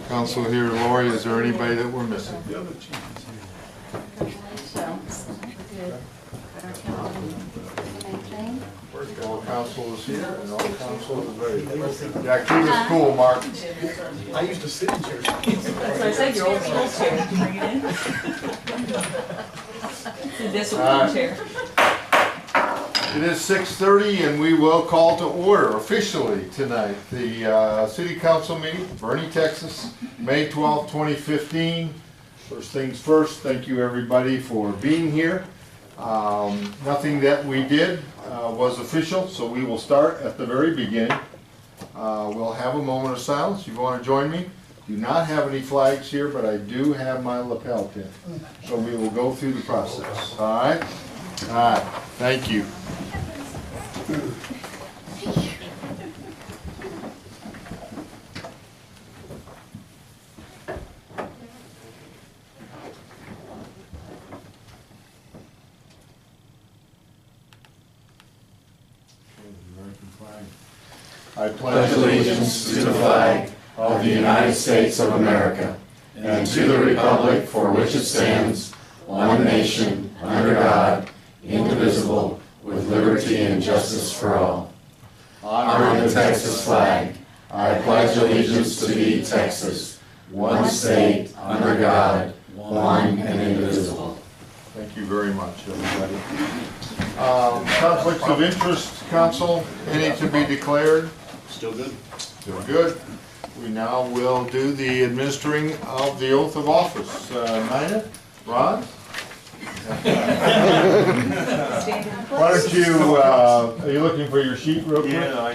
Council here, Lori, is there anybody that we're missing? All council is here and all council is ready. Yeah, keep us cool, Mark. I used to sit in chairs. So I said your old school chair. Did you bring it in? This one chair. It is 6:30 and we will call to order officially tonight the City Council meeting, Boerne, Texas, May 12, 2015. First things first, thank you everybody for being here. Nothing that we did was official, so we will start at the very beginning. We'll have a moment of silence. You want to join me? Do not have any flags here, but I do have my lapel pin. So we will go through the process. All right? All right. Thank you. I pledge allegiance to the flag of the United States of America and to the republic for which it stands, one nation, under God, indivisible, with liberty and justice for all. Honor the Texas flag. I pledge allegiance to thee, Texas, one state, under God, one and indivisible. Thank you very much, everybody. Conflicts of interest, council, any to be declared? Still good. Still good. We now will do the administering of the oath of office. Nina, Ron? Why don't you, are you looking for your sheet real quick? Yeah,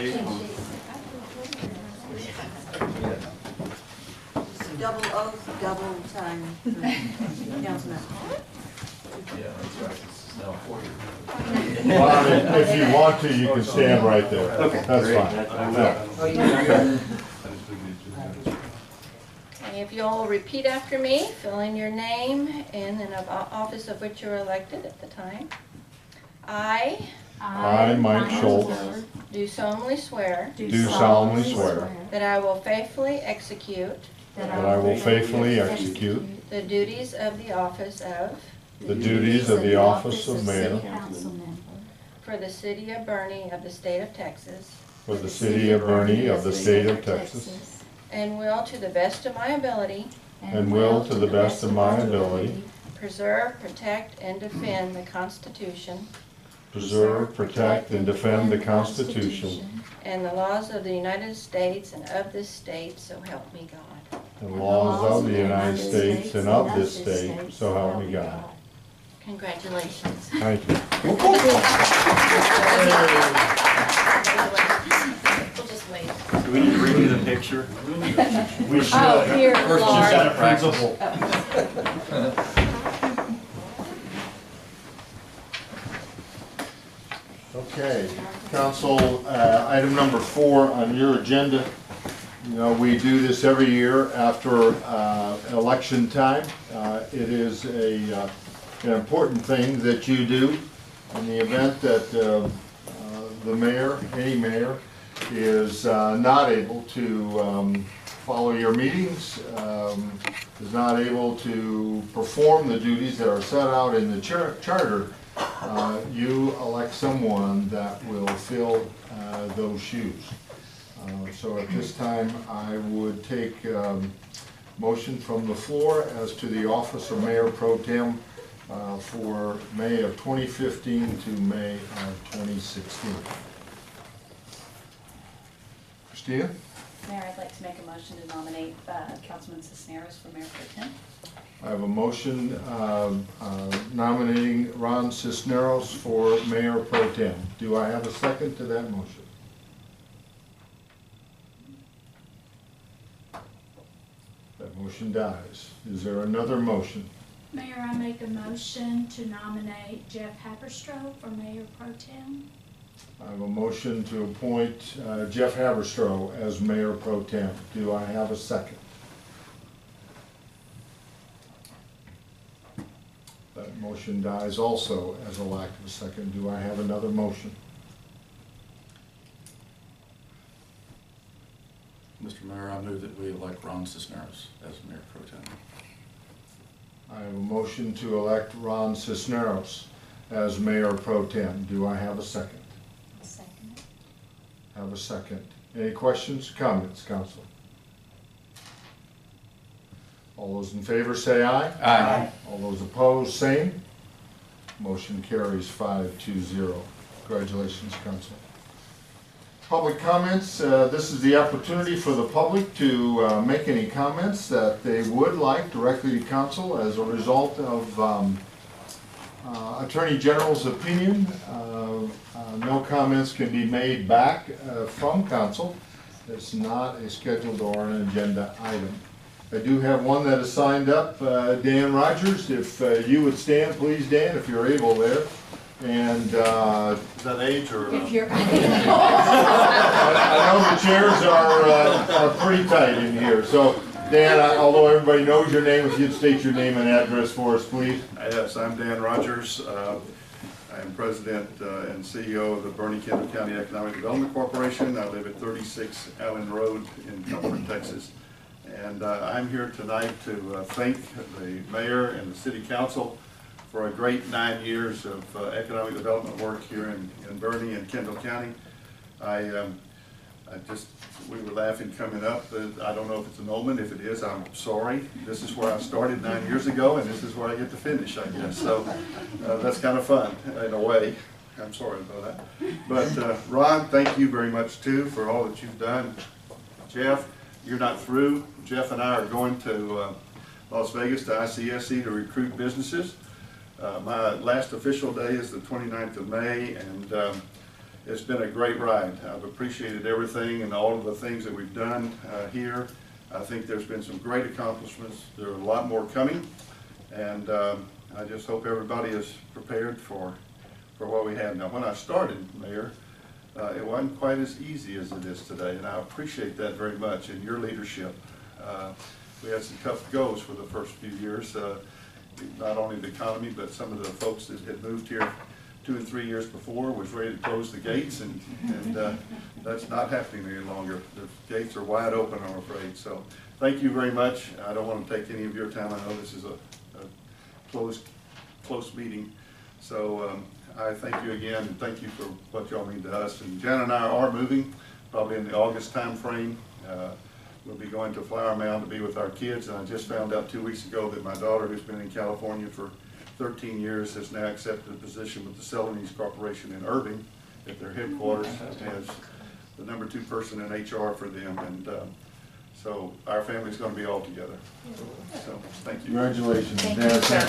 Double oath, double time. Councilman. yeah, that's right. No, for you. Well, if you want to, you can stand right there. Okay, That's great. fine. And if you'll repeat after me, fill in your name and then of office of which you're elected at the time. I, Mike Schultz, do solemnly swear do solemnly swear that I will faithfully execute that I will faithfully execute the duties of the office of the duties of the office of mayor for the city of Boerne of the state of Texas, for the city of Boerne of the state of Texas, and will to the best of my ability and will to the best of my ability preserve, protect, and defend the Constitution preserve, protect, and defend the Constitution and the laws of the United States and of this state, so help me God. and laws of the United States and of this state, so help me God. Congratulations. Thank you. We'll just wait. Do we need to redo the picture? We should. Oh, here, First, just Laura. gotta practice. Okay, council, item number 4 on your agenda. You know, we do this every year after election time. It is an important thing that you do in the event that the mayor, any mayor, is not able to follow your meetings, is not able to perform the duties that are set out in the charter. You elect someone that will fill those shoes. So at this time, I would take motion from the floor as to the office of Mayor Pro Tem for May of 2015 to May of 2016. Christina? Mayor, I'd like to make a motion to nominate Councilman Cisneros for Mayor Pro Tem. I have a motion nominating Ron Cisneros for Mayor Pro Tem. Do I have a second to that motion? That motion dies. Is there another motion? Mayor, I make a motion to nominate Jeff Haberstroh for Mayor Pro Tem. I have a motion to appoint Jeff Haberstroh as Mayor Pro Tem. Do I have a second? That motion dies also as a lack of a second. Do I have another motion? Mr. Mayor, I move that we elect Ron Cisneros as Mayor Pro Tem. I have a motion to elect Ron Cisneros as Mayor Pro Tem. Do I have a second? I'll second it. Have a second. Any questions, comments, council? All those in favor say aye. Aye. All those opposed, same. Motion carries 5-0. Congratulations, council. Public comments. This is the opportunity for the public to make any comments that they would like directly to council as a result of Attorney General's opinion. No comments can be made back from council. It's not a scheduled or an agenda item. I do have one that is signed up, Dan Rogers. If you would stand, please, Dan, if you're able there. And Is that age or? If you're, I know the chairs are pretty tight in here. So, Dan, although everybody knows your name, if you'd state your name and address for us, please. Yes, I'm Dan Rogers. I'm President and CEO of the Boerne County Economic Development Corporation. I live at 36 Allen Road in Comfort, Texas. And I'm here tonight to thank the mayor and the city council for a great 9 years of economic development work here in Boerne and Kendall County. We were laughing coming up. I don't know if it's an omen. If it is, I'm sorry. This is where I started 9 years ago, and this is where I get to finish, I guess. So that's kind of fun in a way. I'm sorry about that. But Ron, thank you very much too for all that you've done. Jeff, you're not through. Jeff and I are going to Las Vegas to ICSC to recruit businesses. My last official day is the 29th of May, and it's been a great ride. I've appreciated everything and all of the things that we've done here. I think there's been some great accomplishments. There are a lot more coming, and I just hope everybody is prepared for what we have. Now, when I started, Mayor, it wasn't quite as easy as it is today, and I appreciate that very much in your leadership. We had some tough goes for the first few years, not only the economy, but some of the folks that had moved here 2 and 3 years before was ready to close the gates, and that's not happening any longer. The gates are wide open, I'm afraid. So thank you very much. I don't want to take any of your time. I know this is a close meeting. So I thank you again, and thank you for what y'all mean to us. And Jan and I are moving, probably in the August time frame. We'll be going to Flower Mound to be with our kids, and I just found out 2 weeks ago that my daughter, who's been in California for 13 years, has now accepted a position with the Celanese Corporation in Irving at their headquarters as the #2 person in HR for them. And so our family's going to be all together. So thank you. Congratulations, Thank Dan. you, sir.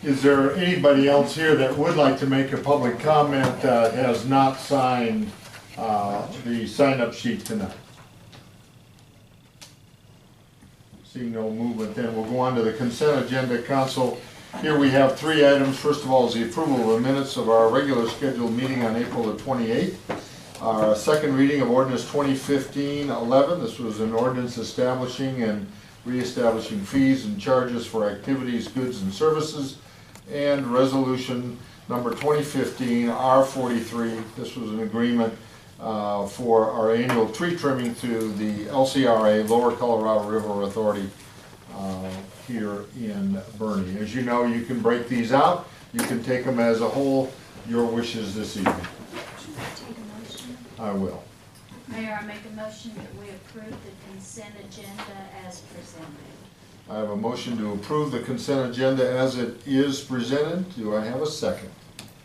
Is there anybody else here that would like to make a public comment that has not signed the sign-up sheet tonight? Seeing no movement, then we'll go on to the consent agenda, council. Here we have 3 items. First of all is the approval of the minutes of our regular scheduled meeting on April the 28th. Our second reading of ordinance 2015-11. This was an ordinance establishing and reestablishing fees and charges for activities, goods, and services. And resolution number 2015 R43. This was an agreement for our annual tree trimming through the LCRA, Lower Colorado River Authority, here in Boerne. As you know, you can break these out. You can take them as a whole. Your wishes this evening. should I take a motion? I will. Mayor, I make a motion that we approve the consent agenda as presented. I have a motion to approve the consent agenda as it is presented. Do I have a second?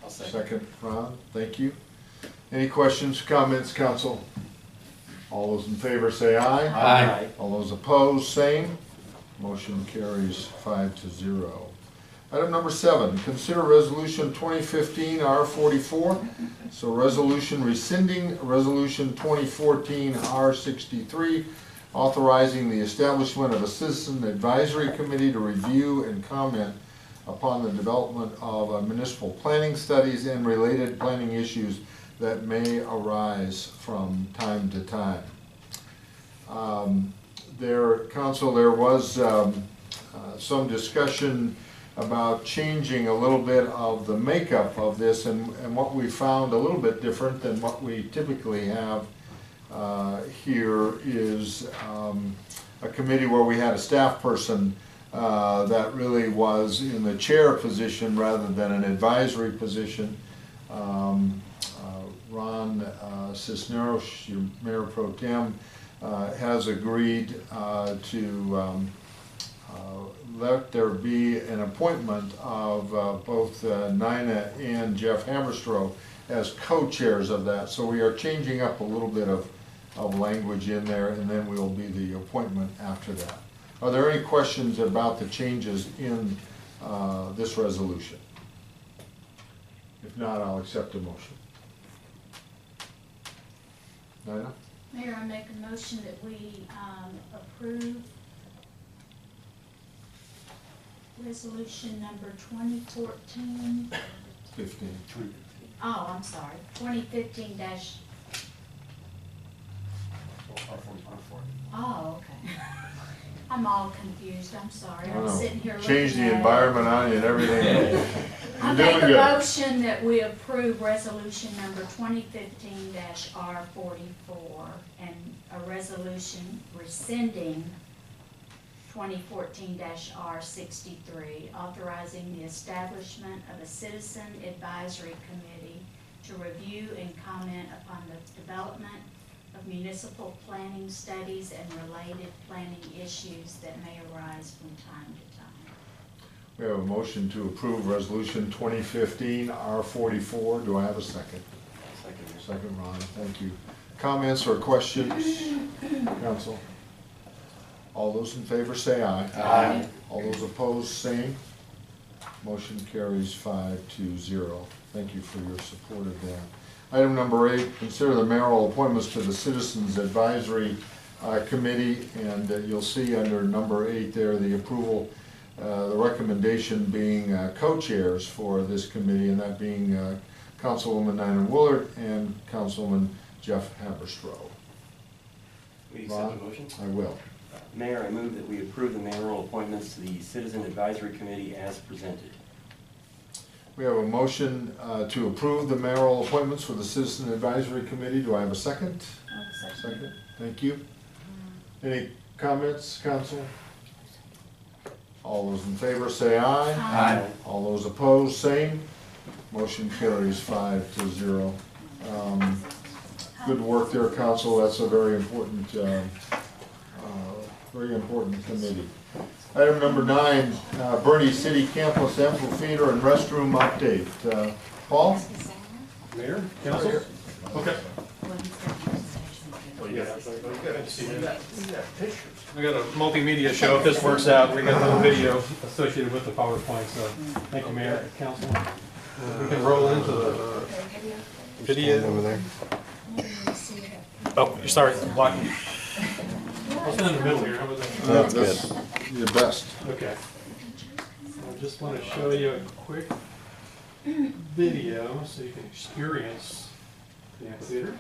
I'll say. Second, Ron. Thank you. Any questions, comments, council? All those in favor say aye. Aye. All those opposed, same. Motion carries 5-0. Item number 7, consider resolution 2015 R44. So resolution rescinding resolution 2014 R63, authorizing the establishment of a citizen advisory committee to review and comment upon the development of municipal planning studies and related planning issues that may arise from time to time. Council, there was some discussion about changing a little bit of the makeup of this, and what we found a little bit different than what we typically have here is a committee where we had a staff person that really was in the chair position rather than an advisory position. Ron Cisneros, your Mayor Pro Tem, has agreed to let there be an appointment of both Nina and Jeff Haberstroh as co-chairs of that. So we are changing up a little bit of language in there, and then we'll be the appointment after that. Are there any questions about the changes in this resolution? If not, I'll accept a motion. Nina? Mayor, I make a motion that we approve resolution number 2014, 15. oh, I'm sorry, 2015 dash, oh, okay. I'm all confused, I'm sorry, I I'm know. sitting here looking Change the at it. environment on you and everything. I You're make doing a good. motion that we approve resolution number 2015-R44 and a resolution rescinding 2014-R63, authorizing the establishment of a citizen advisory committee to review and comment upon the development of municipal planning studies and related planning issues that may arise from time to time. We have a motion to approve resolution 2015 R44. Do I have a second? Second, Ron. Thank you. Comments or questions, council? All those in favor say aye. Aye. All those opposed, same. Motion carries 5-0. Thank you for your support of that. Item number 8, consider the mayoral appointments to the Citizens Advisory Committee, and you'll see under number 8 there the approval, the recommendation being co-chairs for this committee, and that being Councilwoman Nina Woolard and Councilman Jeff Haberstroh. We accept Ron? the motion. I will. Mayor, I move that we approve the mayoral appointments to the Citizen Advisory Committee as presented. We have a motion to approve the mayoral appointments for the Citizen Advisory Committee. Do I have a second? Second. Thank you. Any comments, council? All those in favor say aye. Aye. All those opposed, same. Motion carries 5-0. Good work there, council. That's a very important committee. Item number 9, Boerne City Campus Amphitheater and Restroom Update. Paul? Mayor, council? Okay. We got a multimedia show. If this works out, we got a little video associated with the PowerPoint, so thank you, Mayor, council. We can roll into the video. Over there. Oh, you're sorry, blocking. I'll stand in the middle here, how about that? That's your best. Okay. I just want to show you a quick video so you can experience the amphitheater.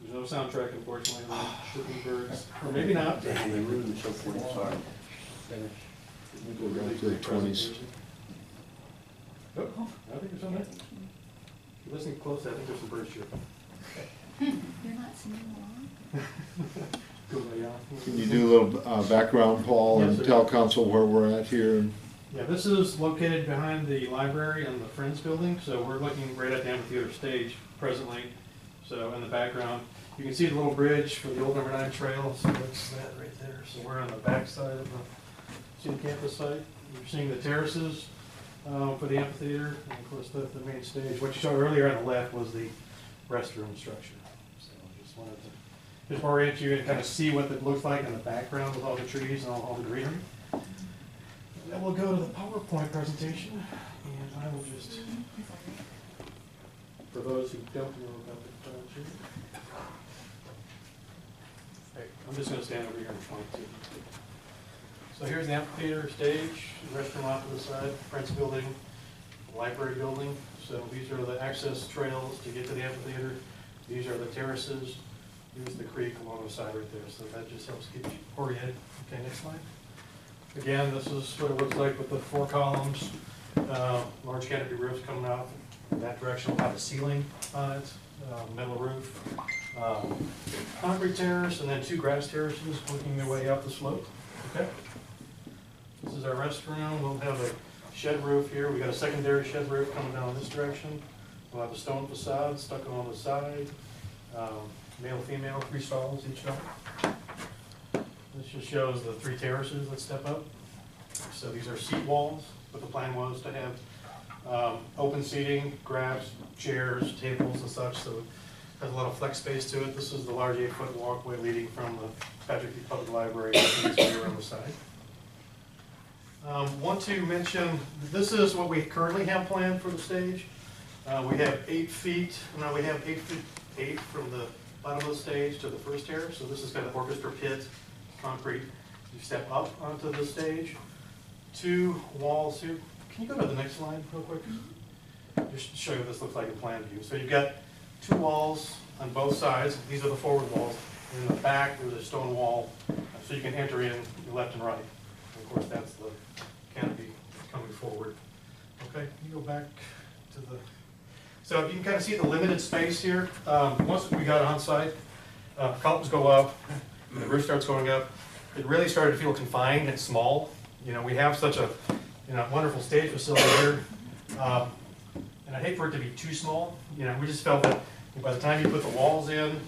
There's no soundtrack, unfortunately, no chirping birds, or maybe not. And the room show 45. Go back to the 20s. Oh, I think there's something. If you're listening close, I think there's some birds chirping. You're not singing along? Can you do a little background, Paul, and Yes, sir. tell council where we're at here? Yeah, this is located behind the library and the Friends building, so we're looking right at the amphitheater stage presently. So in the background, you can see the little bridge for the old number 9 trail, so that's that right there. So we're on the back side of the city campus site. You're seeing the terraces for the amphitheater, and of course the main stage. What you saw earlier on the left was the restroom structure. So I just wanted to just orient you and kind of see what it looks like in the background with all the trees and all the greenery. Then we'll go to the PowerPoint presentation, and I will just, for those who don't know about the project, I'm just going to stand over here and point to. So here's the amphitheater stage, the restroom off to the side, Friends building, library building. So these are the access trails to get to the amphitheater. These are the terraces. Here's the creek along the side right there. So that just helps keep you oriented. Okay, next slide. Again, this is what it looks like with the 4 columns, large canopy roofs coming out. In that direction will have a ceiling on it, metal roof, concrete terrace, and then 2 grass terraces working their way up the slope. Okay. This is our restroom. We'll have a shed roof here. We got a secondary shed roof coming down this direction. We'll have a stone facade stuck on the side. Male, female, 3 stalls each side. This just shows the 3 terraces that step up. So these are seat walls, but the plan was to have open seating, grass, chairs, tables and such, so it has a lot of flex space to it. This is the large 8-foot walkway leading from the Patrick B. Public Library around the side. Want to mention, this is what we currently have planned for the stage. We have 8 feet, now we have 8 feet 8 from the bottom of the stage to the first terrace. So this is kind of orchestra pit, concrete. You step up onto the stage. 2 walls here. Can you go to the next slide real quick? Just to show you what this looks like in plan view. So you've got 2 walls on both sides. These are the forward walls. And in the back, there's a stone wall, so you can enter in left and right. And of course, that's the canopy coming forward. Okay, you go back to the. So you can kind of see the limited space here. Once we got on site, columns go up, and the roof starts going up. It really started to feel confined and small. You know, we have such a wonderful stage facility here, and I'd hate for it to be too small. You know, we just felt that by the time you put the walls in,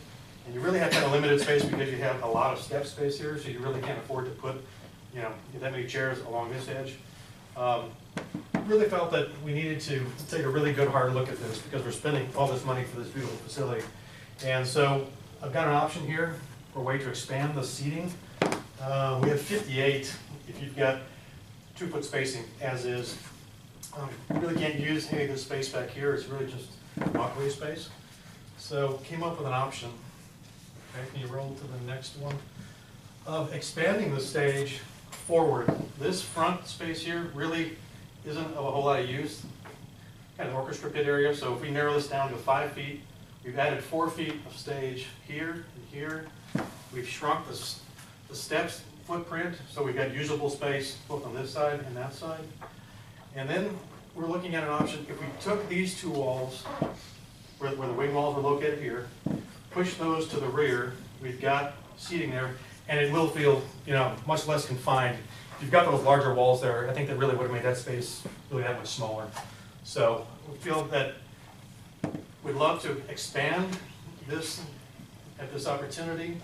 and you really have kind of limited space because you have a lot of step space here, so you really can't afford to put, that many chairs along this edge. Really felt that we needed to take a really good hard look at this because we're spending all this money for this beautiful facility. And so I've got an option here for a way to expand the seating. We have 58 if you've got 2-foot spacing as is. You really can't use any of this space back here. It's really just walkway space. So came up with an option. Okay, can you roll to the next one? Of expanding the stage forward. This front space here really isn't of a whole lot of use. Kind of orchestra pit area. So if we narrow this down to 5 feet, we've added 4 feet of stage here and here. We've shrunk the steps footprint, so we've got usable space both on this side and that side. And then we're looking at an option, if we took these 2 walls, where the wing walls are located here, push those to the rear, we've got seating there, and it will feel, much less confined. If you've got those larger walls there, I think that really would have made that space really that much smaller. So we feel that we'd love to expand this at this opportunity.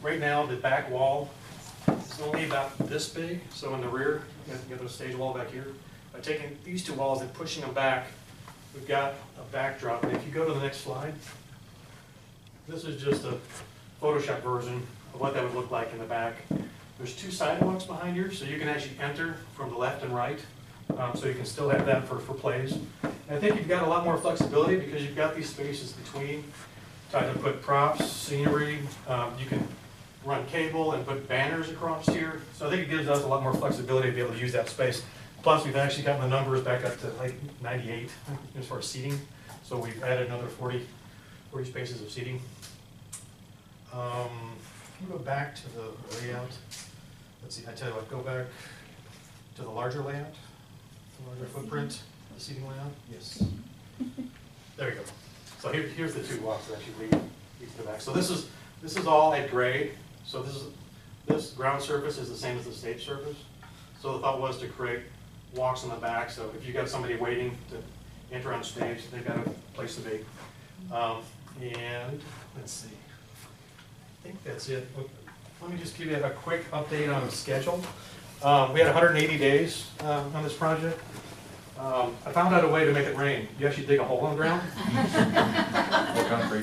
Right now, the back wall is only about this big, so in the rear, you have the stage wall back here. By taking these 2 walls and pushing them back, we've got a backdrop. And if you go to the next slide, this is just a Photoshop version of what that would look like in the back. There's 2 sidewalks behind here, so you can actually enter from the left and right. So you can still have that for plays. And I think you've got a lot more flexibility because you've got these spaces between. Trying to put props, scenery, you can run cable and put banners across here. So I think it gives us a lot more flexibility to be able to use that space. Plus, we've actually gotten the numbers back up to like 98 as far as seating. So we've added another 40 spaces of seating. Can you go back to the layout? Let's see, I tell you what, go back to the larger layout, the larger footprint, the seating layout. Yes. There you go. So here's the 2 walks that actually lead to the back. So this is all at grade. So this ground surface is the same as the stage surface. So the thought was to create walks on the back. So if you've got somebody waiting to enter on stage, they've got a place to be. And let's see. I think that's it. Let me just give you a quick update on the schedule. We had 180 days on this project. I found out a way to make it rain. You actually dig a hole in the ground.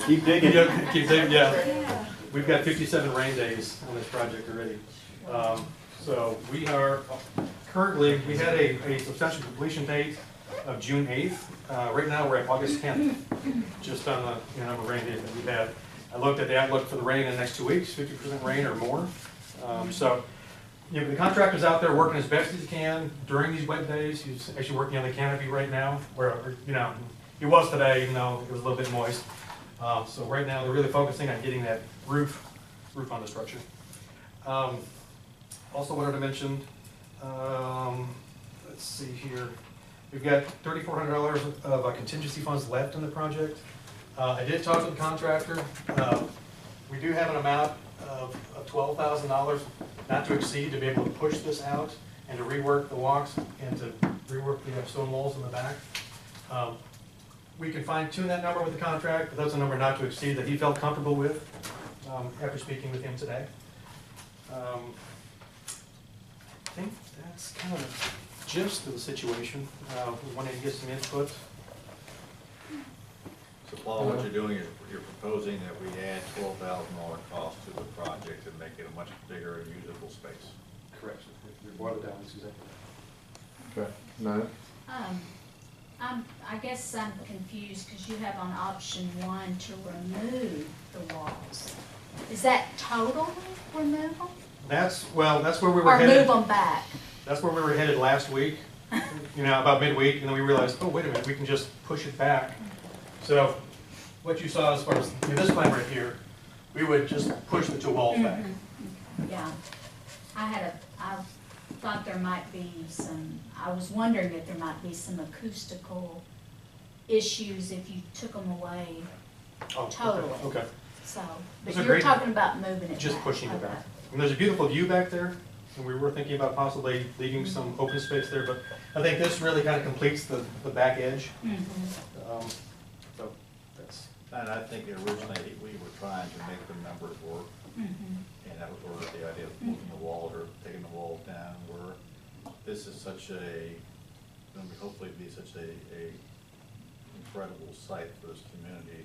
Keep digging. Keep digging, yeah. We've got 57 rain days on this project already. So we are currently, we had a substantial completion date of June 8th. Right now we're at August 10th, just on the number of rain days that we've had. I looked at the outlook for the rain in the next 2 weeks, 50% rain or more. The contractor's out there working as best as he can during these wet days. He's actually working on the canopy right now, where, he was today, even though it was a little bit moist. So right now, they're really focusing on getting that roof on the structure. Also wanted to mention, let's see here, we've got $3,400 of contingency funds left in the project. I did talk to the contractor. We do have an amount of $12,000 not to exceed to be able to push this out and to rework the walks and to rework the stone walls in the back. We can fine tune that number with the contract, but that's a number not to exceed that he felt comfortable with after speaking with him today. I think that's kind of the gist of the situation. We wanted to get some input. So Paul, what you're doing is you're proposing that we add $12,000 cost to the project and make it a much bigger and usable space. Correct. Your boiler down is exactly that. Okay, Nina? I guess I'm confused because you have on option 1 to remove the walls. Is that total removal? That's where we were Or headed. move them back? That's where we were headed last week, about midweek, and then we realized, oh, wait a minute, we can just push it back. So what you saw as far as this plan right here, we would just push the 2 walls back. Yeah. I thought there might be some, I was wondering if there might be some acoustical issues if you took them away Oh, okay, totally. okay. So, Those but are you're great. talking about moving it Just back. pushing it Okay. back. And there's a beautiful view back there, and we were thinking about possibly leaving some open space there, but I think this really kind of completes the back edge. Mhm. So that's, And I think originally we were trying to make the numbers work, Mhm. and that was sort of the idea of moving the walls or taking the walls down, where this is such a, going to hopefully be such a incredible site for this community.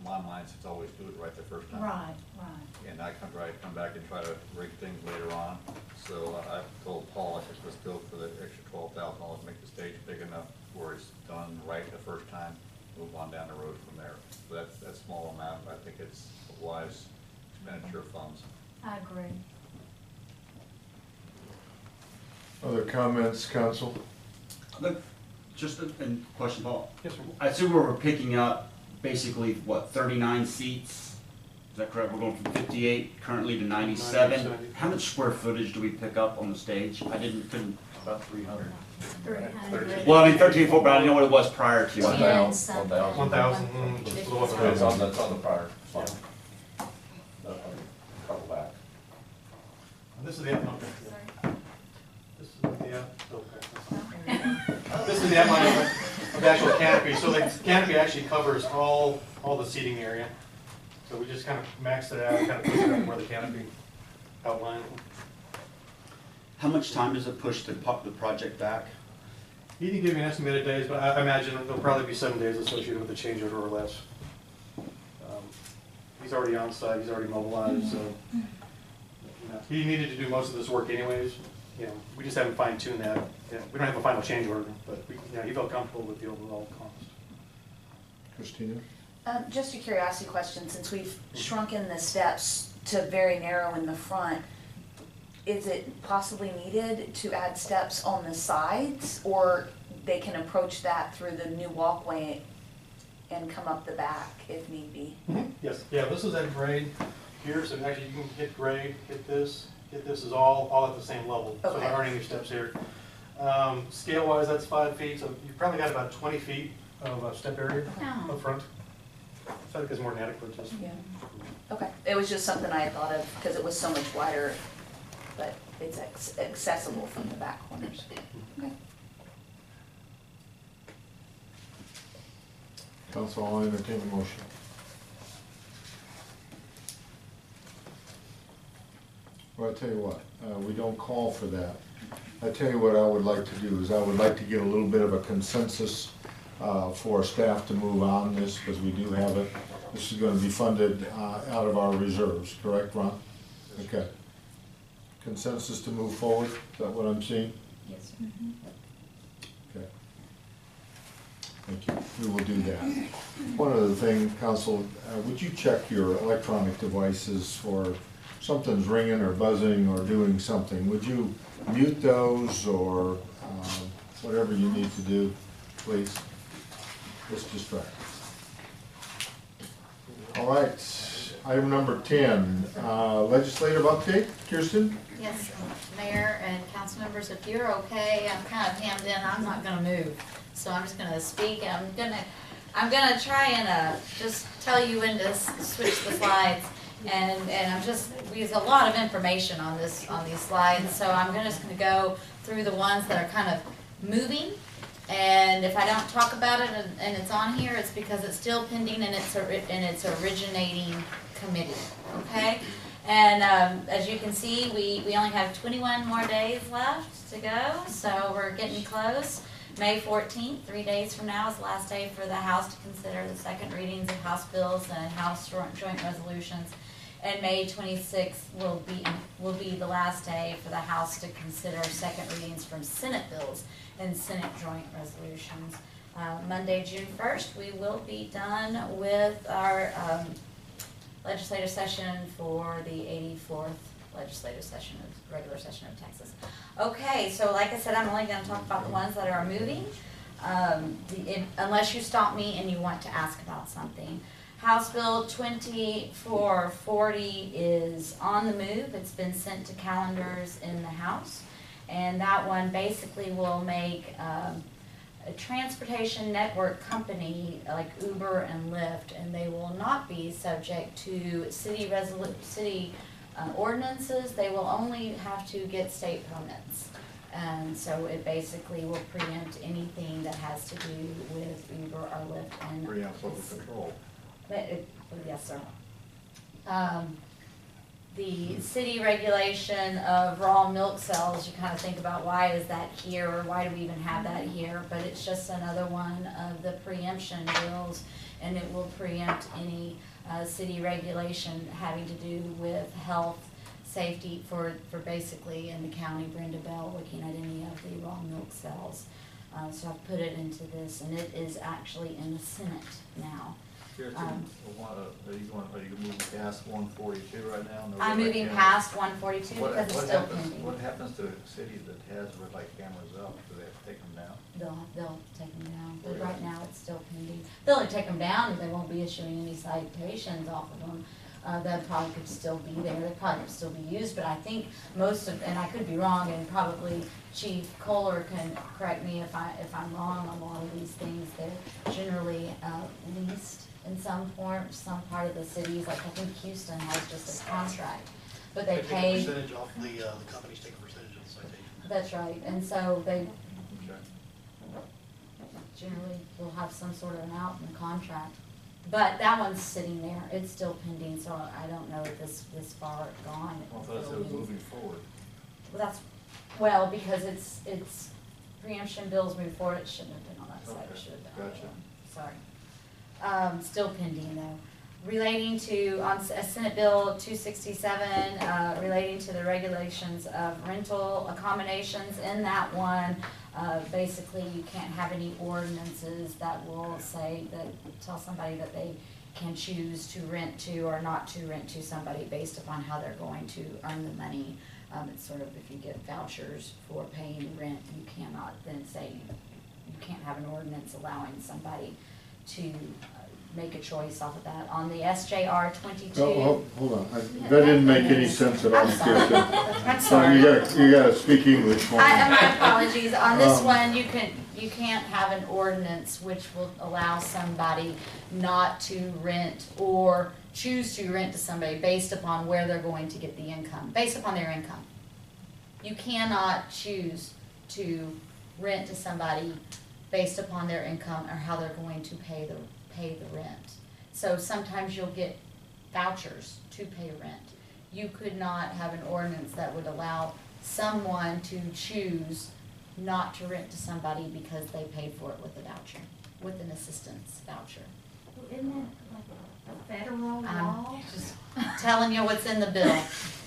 My mind says always do it right the first time. Right, right. And I come back and try to rig things later on. So I told Paul, I said, let's go for the extra $12,000, make the stage big enough where it's done right the first time, move on down the road from there. So that's a small amount, but I think it's a wise expenditure of funds. I agree. Other comments, council? Look, just a question, Paul. yes, sir. I assume we're picking up basically, what, 39 seats? Is that correct? We're going from 58 currently to 97. 97. How much square footage do we pick up on the stage? couldn't. About 300. 300. Well, I mean, 13.4, but I didn't know what it was prior to. 1,000. 1,000, just a little over That's on the prior slide. Couple back. This is the outline. This is the This is the outline of the actual canopy. So the canopy actually covers all the seating area. So we just kind of maxed it out, kind of pushed it up where the canopy outline. How much time does it push the project back? He didn't give me an estimated days, but I imagine there'll probably be 7 days associated with the changeover or less. He's already on site, he's already mobilized, so he needed to do most of this work anyways. We just haven't fine-tuned that. We don't have a final change order, but he felt comfortable with the overall cost. Christina? Just a curiosity question, since we've shrunken the steps to very narrow in the front, is it possibly needed to add steps on the sides, or they can approach that through the new walkway and come up the back if need be? Yes, yeah, this is at grade here, so actually you can hit grade, hit this is all at the same level. So Okay. there aren't any steps here. Scale-wise, that's 5 feet, so you've probably got about 20 feet of step area Oh. up front. So I think it's more than adequate, just. Yeah. Okay, it was just something I had thought of, because it was so much wider, but it's accessible from the back corners. Okay. Council, I'll entertain a motion. Well, I'll tell you what, we don't call for that. I tell you what I would like to do is I would like to get a little bit of a consensus for staff to move on this, because we do have it. This is going to be funded out of our reserves, correct, Ron? Okay. Consensus to move forward, is that what I'm seeing? Yes, Okay. Thank you. We will do that. One other thing, Council, would you check your electronic devices for something's ringing or buzzing or doing something? Would you mute those or whatever you need to do, please? Just distract. All right. Item number 10, legislative update. Kirsten? Yes, Mayor and council members, if you're okay, I'm kind of hammed in, I'm not gonna move. So I'm just gonna speak, I'm gonna try and, just tell you when to switch the slides. And I'm just, there's a lot of information on these slides, so I'm just gonna go through the ones that are kind of moving. And if I don't talk about it and it's on here, it's because it's still pending and it's originating committee, okay? And as you can see, we only have 21 more days left to go, so we're getting close. May 14th, 3 days from now, is the last day for the House to consider the second readings of House bills and House joint resolutions. And May 26th will be the last day for the House to consider second readings from Senate bills and Senate joint resolutions. Monday, June 1st, we will be done with our legislative session for the 84th legislative session, regular session of Texas. Okay, so like I said, I'm only going to talk about the ones that are moving, unless you stop me and you want to ask about something. House Bill 2440 is on the move. It's been sent to calendars in the House. And that one basically will make a transportation network company like Uber and Lyft, and they will not be subject to city ordinances. They will only have to get state permits. And so it basically will preempt anything that has to do with Uber or Lyft. And Preempt local control. Yes, sir. The city regulation of raw milk cells, you kind of think about why is that here, or why do we even have that here? But it's just another one of the preemption bills, and it will preempt any city regulation having to do with health, safety for basically in the county, Brenda Bell, looking at any of the raw milk cells. So I've put it into this, and it is actually in the Senate now. Are you moving past 142 right now? No I'm red light moving cameras? past 142 because it's still happens, pending. what happens to cities that has red light cameras up? Do they have to take them down? They'll take them down, but Really? right now it's still pending. They'll only take them down, they won't be issuing any citations off of them. That probably could still be there, they probably could still be used, but I think most of, and I could be wrong, and probably Chief Kohler can correct me if I'm wrong on a lot of these things. They're generally leased in some form, some part of the cities, like I think Houston has just a contract, but they pay. Take a percentage off the companies take a percentage of the citation. That's right, and so they Okay. generally will have some sort of an out in the contract. But that one's sitting there, it's still pending, so I don't know if this far gone. Well, I thought it was moving forward. Well, because it's preemption bills move forward, it shouldn't have been on that side, it Okay, should have been. gotcha. Sorry. Still pending though. Relating to, on Senate Bill 267, relating to the regulations of rental accommodations, in that one, basically you can't have any ordinances that will say that, tell somebody that they can choose to rent to or not to rent to somebody based upon how they're going to earn the money. It's sort of, if you get vouchers for paying rent, you cannot then say, you can't have an ordinance allowing somebody to make a choice off of that. On the SJR 22. Oh, hold on. That didn't make any sense at all, I'm sorry. Kirsten. I'm So sorry. you gotta speak English for me. My apologies. On this one, you can't have an ordinance which will allow somebody not to rent or choose to rent to somebody based upon where they're going to get the income, based upon their income. You cannot choose to rent to somebody based upon their income or how they're going to pay the rent. So sometimes you'll get vouchers to pay rent. You could not have an ordinance that would allow someone to choose not to rent to somebody because they paid for it with a voucher, with an assistance voucher. Isn't that like a federal I'm law? just telling you what's in the bill.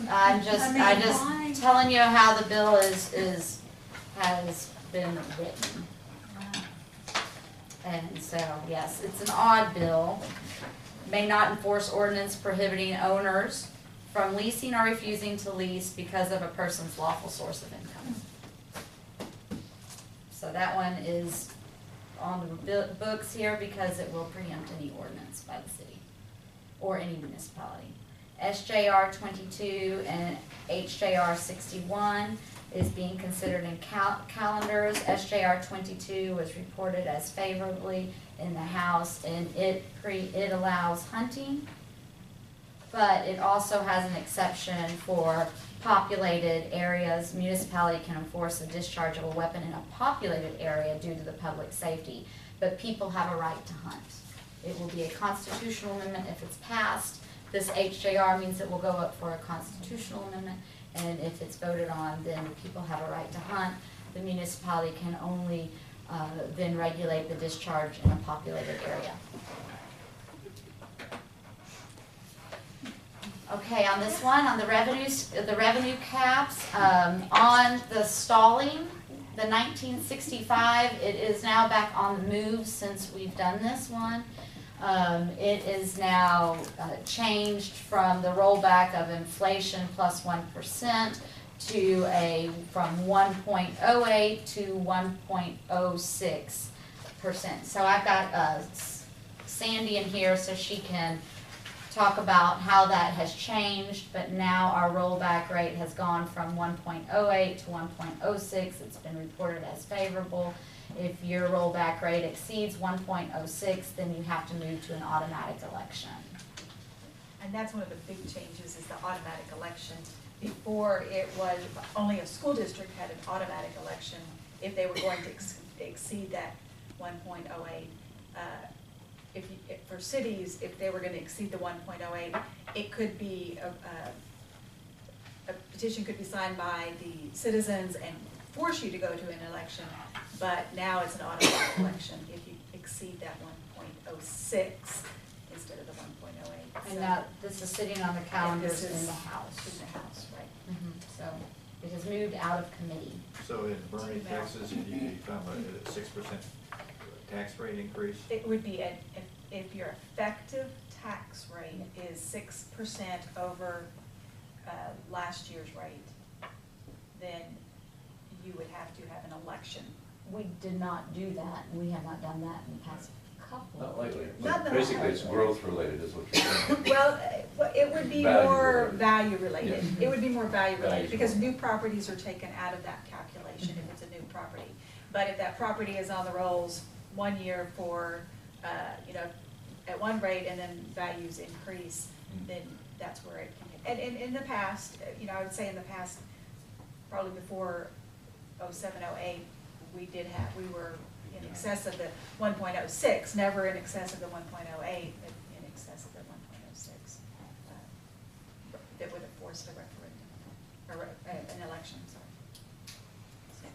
I just why? telling you how the bill has been written. And so, yes, it's an odd bill. May not enforce ordinance prohibiting owners from leasing or refusing to lease because of a person's lawful source of income. So that one is on the books here because it will preempt any ordinance by the city. or any municipality. SJR 22 and HJR 61 is being considered in calendars. SJR 22 was reported as favorably in the House, and it allows hunting, but it also has an exception for populated areas. Municipality can enforce the discharge of a weapon in a populated area due to the public safety, but people have a right to hunt. It will be a constitutional amendment if it's passed. This HJR means it will go up for a constitutional amendment, and if it's voted on, then people have a right to hunt. The municipality can only then regulate the discharge in a populated area. Okay, on this one, on the revenue caps, on the stalling, the 1965, it is now back on the move since we've done this one. It is now changed from the rollback of inflation plus 1% to from 1.08 to 1.06%. So I've got Sandy in here so she can talk about how that has changed, but now our rollback rate has gone from 1.08 to 1.06. It's been reported as favorable. If your rollback rate exceeds 1.06, then you have to move to an automatic election. And that's one of the big changes, is the automatic election. Before, it was only a school district had an automatic election if they were going to exceed that 1.08. For cities, if they were going to exceed the 1.08, it could be a petition could be signed by the citizens and force you to go to an election. But now it's an automatic election if you exceed that 1.06 instead of the 1.08. And now this is sitting on the calendars in in the House. In the House, right. So it has moved out of committee. So in Boerne, Texas, you found a 6% tax rate increase? It would be, if your effective tax rate is 6% over last year's rate, then you would have to have an election. We did not do that. We have not done that in the past couple Not of lately, years. but basically it's growth related is what you're saying. Well, it would be Value more related. value related. Yes. It would be more value related Value because related. new properties are taken out of that calculation if it's a new property. But if that property is on the rolls 1 year for, at one rate and then values increase, then that's where it can hit. And in the past, I would say in the past, probably before 07, 08, we were in excess of the 1.06, never in excess of the 1.08, but in excess of the 1.06. That would have forced a referendum, or an election, sorry. So,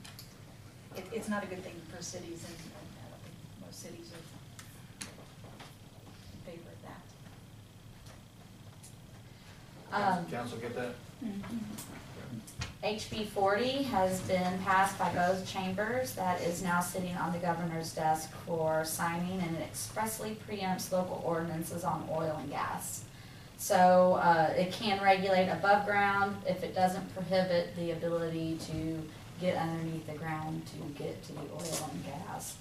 it's not a good thing for cities, and I don't think most cities are in favor of that. Council get that? HB 40 has been passed by both chambers. That is now sitting on the governor's desk for signing, and it expressly preempts local ordinances on oil and gas. So it can regulate above ground if it doesn't prohibit the ability to get underneath the ground to get to the oil and gas.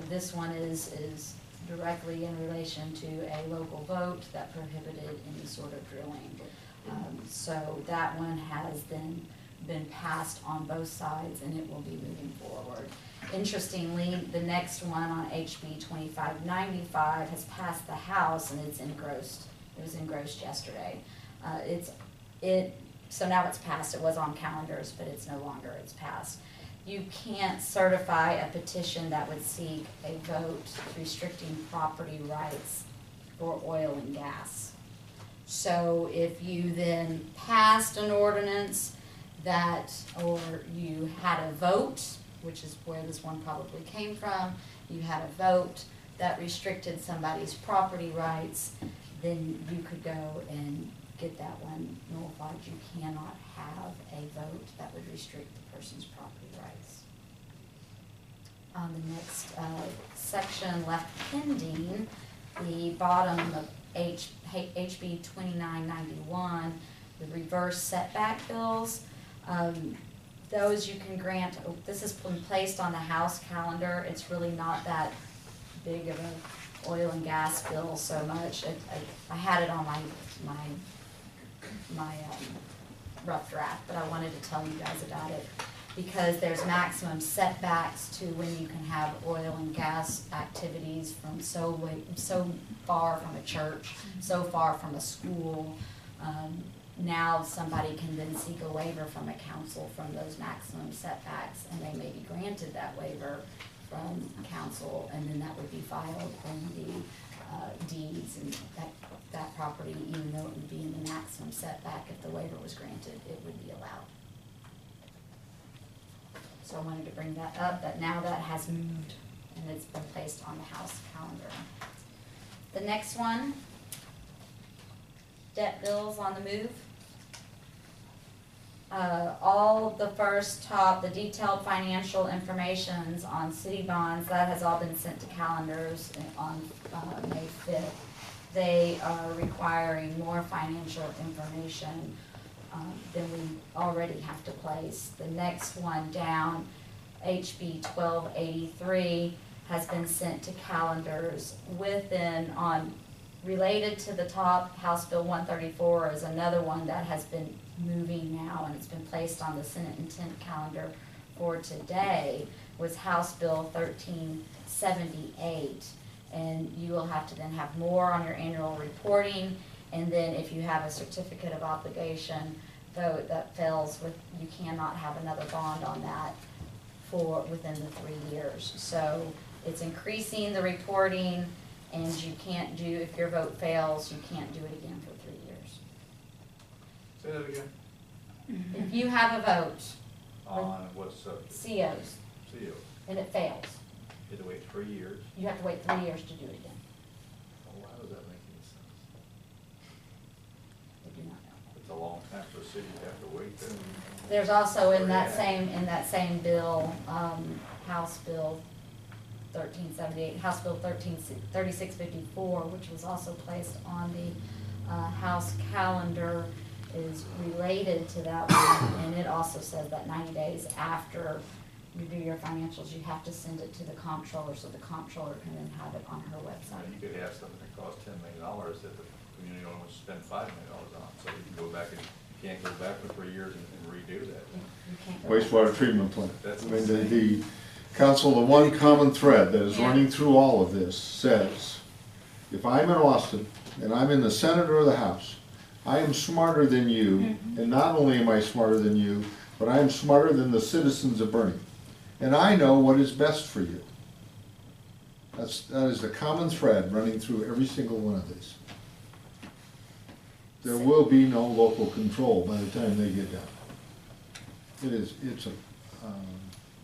This one is directly in relation to a local vote that prohibited any sort of drilling. So that one has then been passed on both sides, and it will be moving forward. Interestingly, the next one on HB 2595 has passed the House, and it's engrossed. It was engrossed yesterday. So now it's passed. It was on calendars, but it's no longer. It's passed. You can't certify a petition that would seek a vote restricting property rights for oil and gas. So if you then passed an ordinance or you had a vote, which is where this one probably came from, you had a vote that restricted somebody's property rights, then you could go and get that one nullified. You cannot have a vote that would restrict the person's property rights. On the next section, left pending, the bottom of HB 2991, the reverse setback bills. Those you can grant. This has been placed on the House calendar. It's really not that big of a oil and gas bill so much. I had it on my rough draft, but I wanted to tell you guys about it because there's maximum setbacks to when you can have oil and gas activities from so far from a church, so far from a school. Now somebody can then seek a waiver from a council from those maximum setbacks, and they may be granted that waiver from council, and then that would be filed in the deeds, and that property, even though it would be in the maximum setback, if the waiver was granted, it would be allowed. So I wanted to bring that up, that now that has moved, and it's been placed on the House calendar. The next one, debt bills on the move. All the the detailed financial informations on city bonds, that has all been sent to calendars on May 5th. They are requiring more financial information than we already have to place. The next one down, HB 1283, has been sent to calendars related to the top. House Bill 134 is another one that has been moving now, and it's been placed on the Senate intent calendar for today, was House Bill 1378. And you will have to then have more on your annual reporting, and then if you have a certificate of obligation, though that fails with, you cannot have another bond on that for within the 3 years. So it's increasing the reporting, and you can't do, if your vote fails, you can't do it again for 3 years. Say that again. If you have a vote, On what subject? COs, CO. and it fails, You had to wait 3 years? you have to wait 3 years to do it again. Well, why does that make any sense? I do not know. It's a long time for a city to have to wait then. There's also in that same bill, House Bill 1378, House Bill 3654, which was also placed on the House calendar, is related to that one, and it also says that 90 days after you do your financials, you have to send it to the comptroller, so the comptroller can then have it on her website. You could have something that costs $10 million that the community only wants to spend $5 million on, so you can go back and, you can't go back for 3 years and redo that. You can't go Wastewater treatment plant. That's I mean, the council, the one common thread that is running through all of this says, if I'm in Austin and I'm in the Senate or the House, I am smarter than you, and not only am I smarter than you, but I am smarter than the citizens of Boerne. And I know what is best for you. That is the common thread running through every single one of these. There will be no local control by the time they get done. It's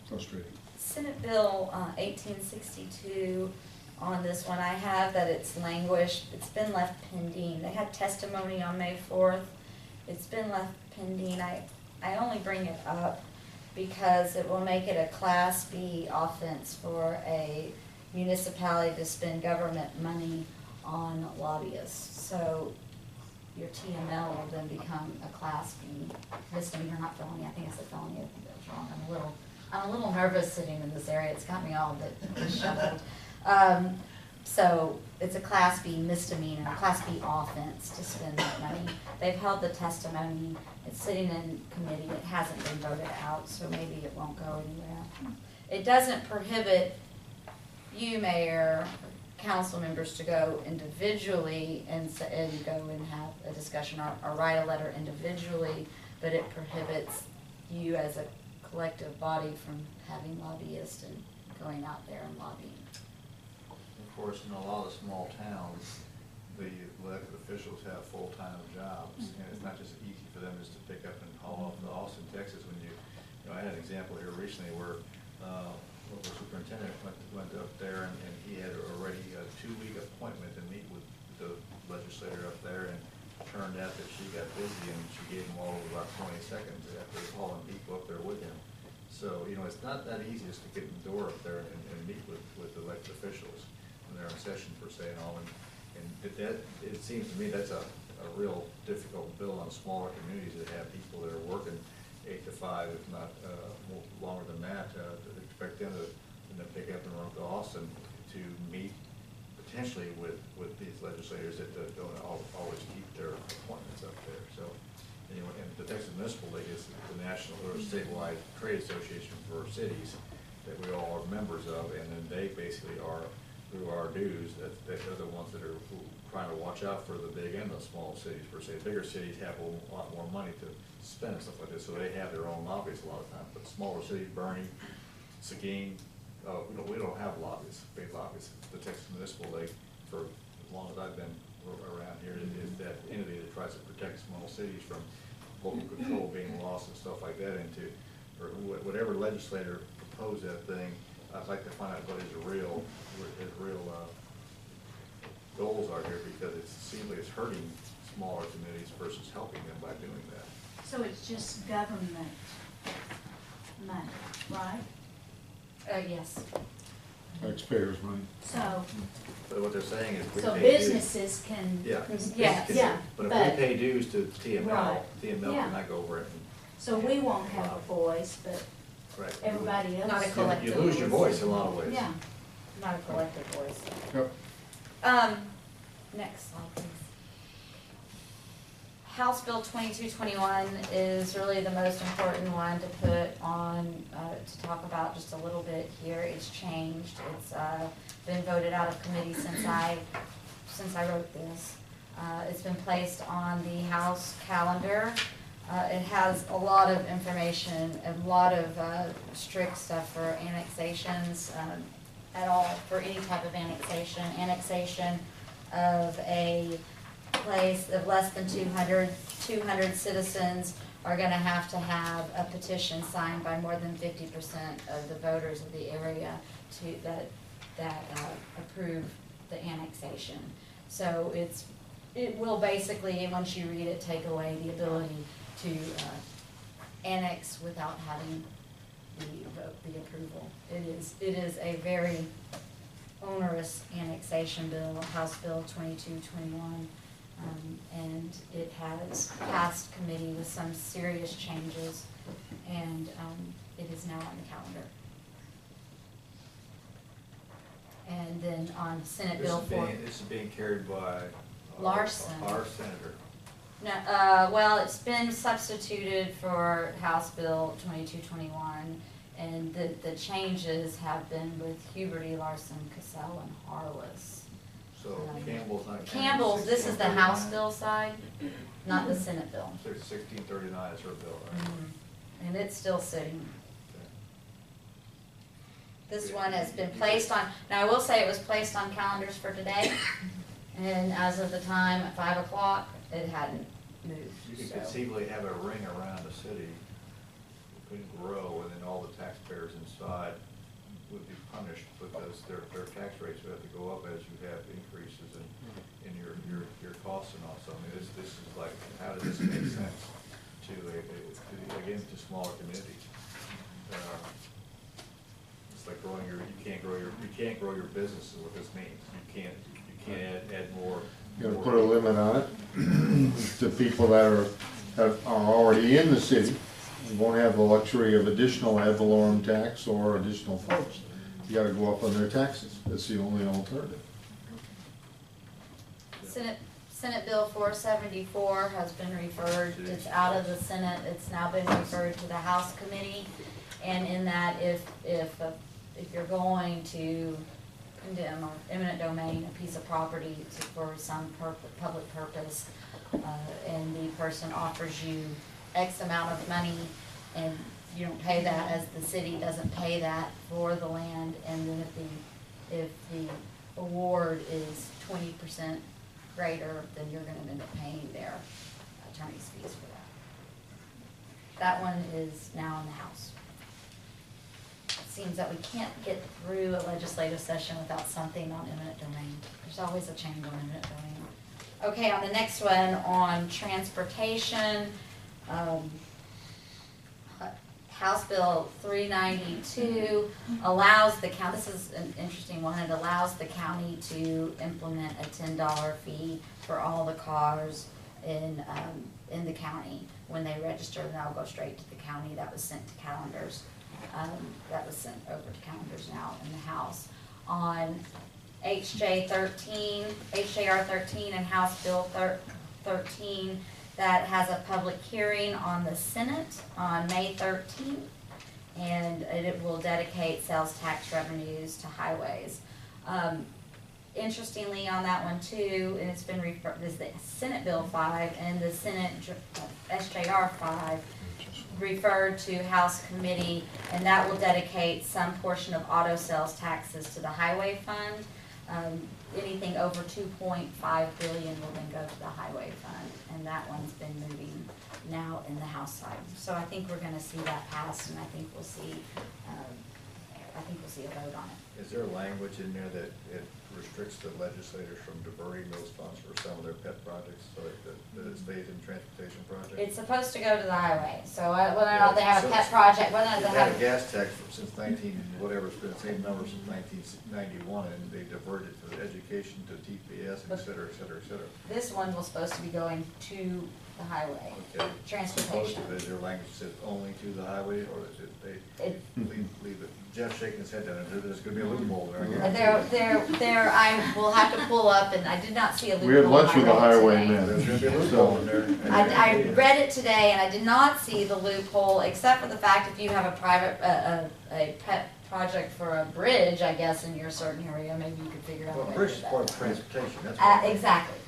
frustrating. Senate Bill 1862, on this one, I have that it's languished, it's been left pending. They had testimony on May 4th. It's been left pending. I only bring it up because it will make it a Class B offense for a municipality to spend government money on lobbyists. So your TML will then become a Class B misdemeanor, not felony. I think I said felony. I think that was wrong. I'm a little nervous sitting in this area. It's got me all disheveled. So it's a Class B misdemeanor, Class B offense to spend that money. They've held the testimony. It's sitting in committee. It hasn't been voted out, so maybe it won't go anywhere. It doesn't prohibit you, Mayor, council members to go individually and go and have a discussion or write a letter individually, but it prohibits you as a collective body from having lobbyists and going out there and lobbying. Of course, in a lot of small towns, the elected officials have full-time jobs, and it's not just easy for them just to pick up and haul off to Austin, Texas. When I had an example here recently where local superintendent went up there and he had already a 2-week appointment to meet with the legislator up there, and it turned out that she got busy and she gave him all of about 20 seconds after hauling people up there with him. So, it's not that easy just to get in the door up there and meet with elected officials when they're in session per se and all. And it seems to me that's a real difficult bill on smaller communities that have people that are working 8 to 5, if not longer than that, to expect them to pick up and run to Austin to meet potentially with these legislators that don't always keep their appointments up there. So, anyway, and the Texas Municipal League is the national or statewide trade association for cities that we all are members of, and then they basically are, through our dues, that they're the ones that are trying to watch out for the big and the small cities per se. Bigger cities have a lot more money to spend and stuff like this, so they have their own lobbyists a lot of times. But smaller cities, Boerne, Seguin, we don't have lobbyists, big lobbyists. The Texas Municipal League, for as long as I've been around here, is that entity that tries to protect small cities from local control being lost and stuff like that into, or whatever legislator proposed that thing. I'd like to find out what his real goals are here, because it seems like it's hurting smaller communities versus helping them by doing that. So it's just government money, right? Yes. Taxpayers' money. So, But what they're saying is we so pay dues. businesses can, Yeah. yeah, But if we pay dues to TML, Right. TML Yeah. cannot go over it. so we won't have a voice, but Right. everybody else. Not a collective. You lose your voice in a lot of ways. Yeah. Not a collective voice. Yep. Next slide, please. House Bill 2221 is really the most important one to put on, to talk about just a little bit here. It's changed. It's been voted out of committee since I wrote this. It's been placed on the House calendar. It has a lot of information, a lot of strict stuff for annexations at all, for any type of annexation. Annexation of a place of less than 200 citizens are gonna have to have a petition signed by more than 50% of the voters of the area that approve the annexation. So it will basically, once you read it, take away the ability to annex without having the approval. It is a very onerous annexation bill, House Bill 2221, and it has passed committee with some serious changes, and it is now on the calendar. And then on Senate Bill 4. This is being carried by Larson. Our senator. No, well, it's been substituted for House Bill 2221, and the changes have been with Huberty, Larson, Cassell, and Harless. So Campbell's not. Campbell's, this is the House bill side, not the Senate bill. 1639 is her bill, right? And it's still sitting. This one has been placed on, now I will say it was placed on calendars for today, and as of the time at 5 o'clock, it hadn't moved. You could so. conceivably have a ring around the city, it could grow, and then all the taxpayers inside would be punished because their tax rates would have to go up as you have increases in your costs and all. So I mean, this is like, how does this make sense to again, to smaller communities? It's like you can't grow your business is what this means. You can't add more. You gotta put a limit on it to people that are already in the city. You won't have the luxury of additional ad valorem tax or additional folks. You gotta go up on their taxes. That's the only alternative. Senate Bill 474 has been referred, it's out of the Senate, it's now been referred to the House committee. And in that, if you're going to condemn or eminent domain a piece of property for some public purpose, and the person offers you X amount of money, and you don't pay that, as the city doesn't pay that for the land, and then if the award is 20% greater, then you're gonna end up paying their attorney's fees for that. That one is now in the House. It seems that we can't get through a legislative session without something on eminent domain. There's always a change on eminent domain. Okay, on the next one, on transportation, House Bill 392 allows the county, this is an interesting one, it allows the county to implement a $10 fee for all the cars in the county. When they register, then I'll go straight to the county. That was sent to calendars. That was sent over to calendars now in the House. On HJR 13 and House Bill 13 that has a public hearing on the Senate on May 13th. And it will dedicate sales tax revenues to highways. Interestingly on that one too, and it's been referred, is the Senate Bill 5 and the Senate SJR 5 referred to House Committee, and that will dedicate some portion of auto sales taxes to the highway fund. Anything over 2.5 billion will then go to the highway fund, and that one's been moving now in the House side. So I think we're gonna see that passed, and I think we'll see a vote on it. Is there language in there that it restricts the legislators from diverting those funds for some of their pet projects, so that it stays in transportation projects? It's supposed to go to the highway, so whether or not they have a pet project, whether or not They've they had a have. gas tax since whatever, it's been the same number since 1991, and they diverted to education, to TPS, et cetera, et cetera, et cetera. This one was supposed to be going to the highway, Okay. transportation. Is there language that says only to the highway, or is it they leave it? Jeff's shaking his head down, there's gonna be a loophole there. I will have to pull up, and I did not see a loophole. We had lunch with the I read it today. highwayman. There's gonna be a loophole in there. I read it today, and I did not see the loophole, except for the fact if you have a private, a pet project for a bridge, I guess, in your certain area, maybe you could figure out a Well, way bridge to is do part that. of transportation, that's what. Exactly,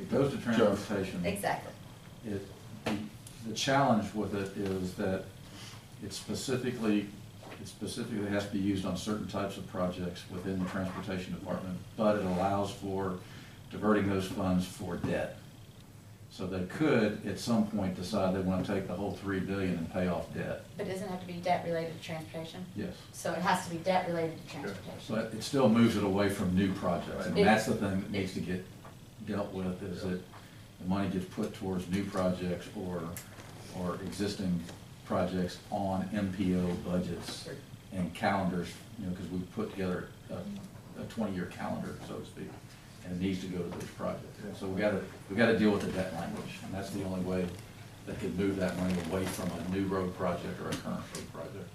It goes to transportation. exactly. The challenge with it is that it specifically has to be used on certain types of projects within the transportation department, but it allows for diverting those funds for debt. So they could, at some point, decide they want to take the whole $3 billion and pay off debt. But doesn't it have to be debt related to transportation? Yes. So it has to be debt related to transportation. But it still moves it away from new projects, and It- that's the thing that needs to get dealt with, is that the money gets put towards new projects or existing projects on MPO budgets and calendars, because we put together a 20-year calendar, so to speak, and it needs to go to those projects. So we gotta deal with the debt language, and that's the only way that could move that money away from a new road project or a current road project.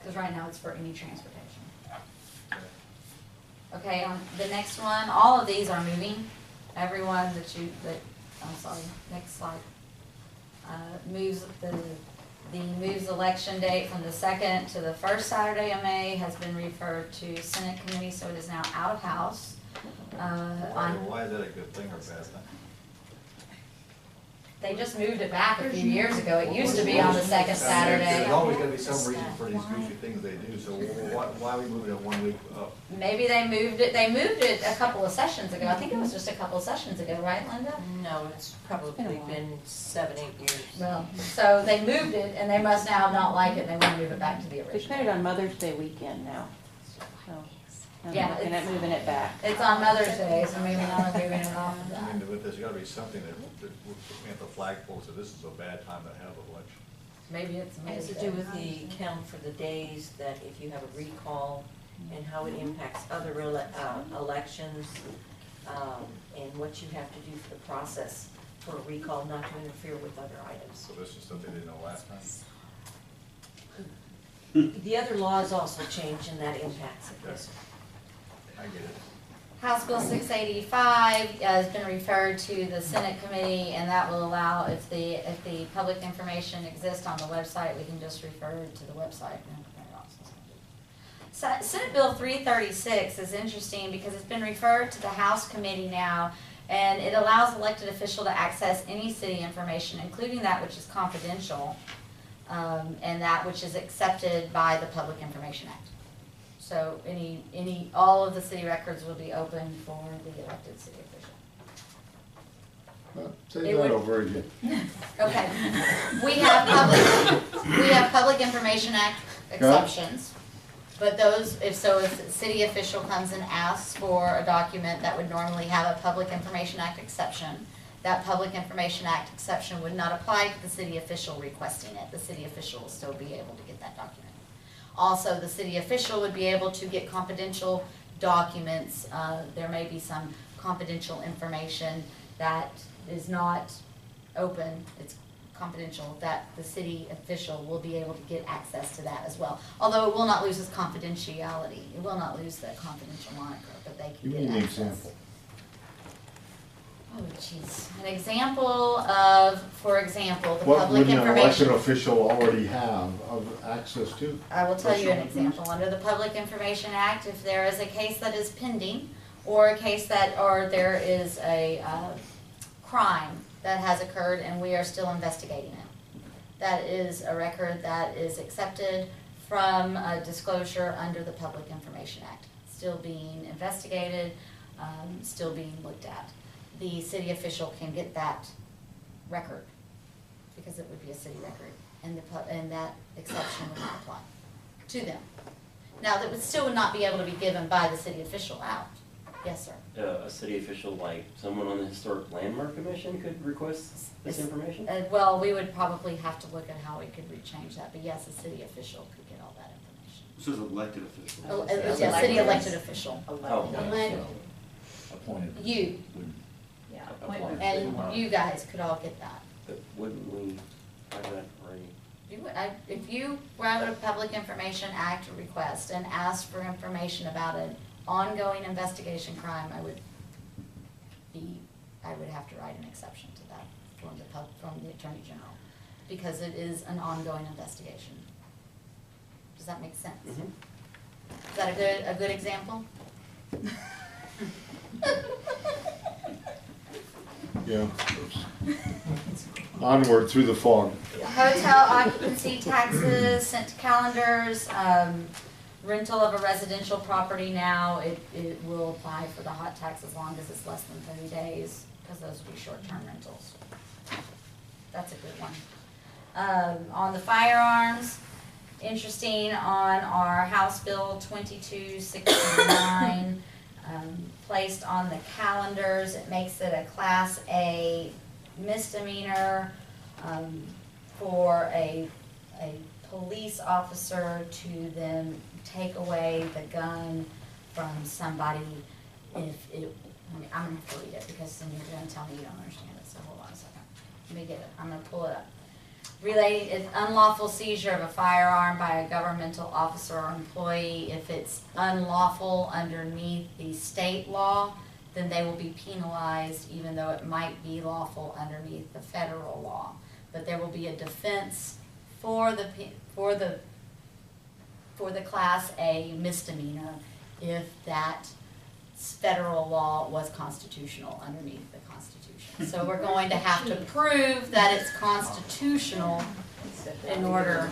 Because right now it's for any transportation. Okay, on the next one, all of these are moving. Everyone I'm sorry, next slide. Moves moves election date from the 2nd to the 1st Saturday of May has been referred to Senate committee, so it is now out of House. Why is that a good thing or bad thing? They just moved it back a few years ago. It used to be on the 2nd Saturday. There's always gonna be some reason for these goofy things they do, so why are we moving it 1 week up? Maybe they moved it a couple of sessions ago. I think it was just a couple of sessions ago, right, Linda? No, it's probably been 7, 8 years. Well, so they moved it, and they must now not like it, and they want to move it back to the They original. put it on Mother's Day weekend now. So, I'm Yeah, looking at moving it back. It's on Mother's Day, so maybe not moving it off of I that. mean, there's gotta be something that we're putting at the flagpole, so this is a bad time to have an election. Maybe it's It Mother's has to Day. do with the count for the days that if you have a recall and how it impacts other elections, and what you have to do for the process for a recall, not to interfere with other items. So this is something they didn't know last time. The other laws also change and that impacts it. Yes, sir. I get it. House Bill 685 has been referred to the Senate committee, and that will allow, if the public information exists on the website, we can just refer to the website. Senate Bill 336 is interesting because it's been referred to the House committee now, and it allows elected official to access any city information, including that which is confidential, and that which is accepted by the Public Information Act. So all of the city records will be open for the elected city official. Say that over again. Okay. We have Public Information Act exceptions. But those, if a city official comes and asks for a document that would normally have a Public Information Act exception, that Public Information Act exception would not apply to the city official requesting it. The city official will still be able to get that document. Also, the city official would be able to get confidential documents. There may be some confidential information that is not open. It's confidential, that the city official will be able to get access to that as well. Although it will not lose its confidentiality, it will not lose the confidential moniker, but they can Give get me an access. example. Oh, jeez. An example of, for example, the What public would an election information. official already have of access to? I will tell you an example. Under the Public Information Act, if there is a case that is pending, or a case that, or there is a crime that has occurred and we are still investigating it, that is a record that is accepted from a disclosure under the Public Information Act, still being investigated, still being looked at. The city official can get that record, because it would be a city record, and that exception would not apply to them. Now, that would still not be able to be given by the city official out. Yes, sir. A city official, like someone on the Historic Landmark Commission, could request this information? Well, we would probably have to look at how we could rechange that, but yes, a city official could get all that information. This is elected official. A city elected official. Oh, Elected. Appointed. You, Yeah. Appointed. and you guys could all get that. but wouldn't we have that already? If you wrote a Public Information Act request and asked for information about an ongoing investigation crime, I would have to write an exception to that from the Attorney General, because it is an ongoing investigation. Does that make sense? Mm-hmm. Is that a good example? Yeah. Onward through the fog. Hotel occupancy taxes sent to calendars, rental of a residential property now, it will apply for the hot tax as long as it's less than 30 days, because those will be short-term rentals. That's a good one. On the firearms, interesting, on our House Bill 2269, placed on the calendars, it makes it a Class A misdemeanor for a police officer to then take away the gun from somebody if it, I'm gonna have to read it because then you're gonna tell me you don't understand it, so hold on a second. Let me get it, I'm gonna pull it up. Related, unlawful seizure of a firearm by a governmental officer or employee. If it's unlawful underneath the state law, then they will be penalized even though it might be lawful underneath the federal law. But there will be a defense for the Class A misdemeanor if that federal law was constitutional underneath the Constitution. So we're going to have to prove that it's constitutional in order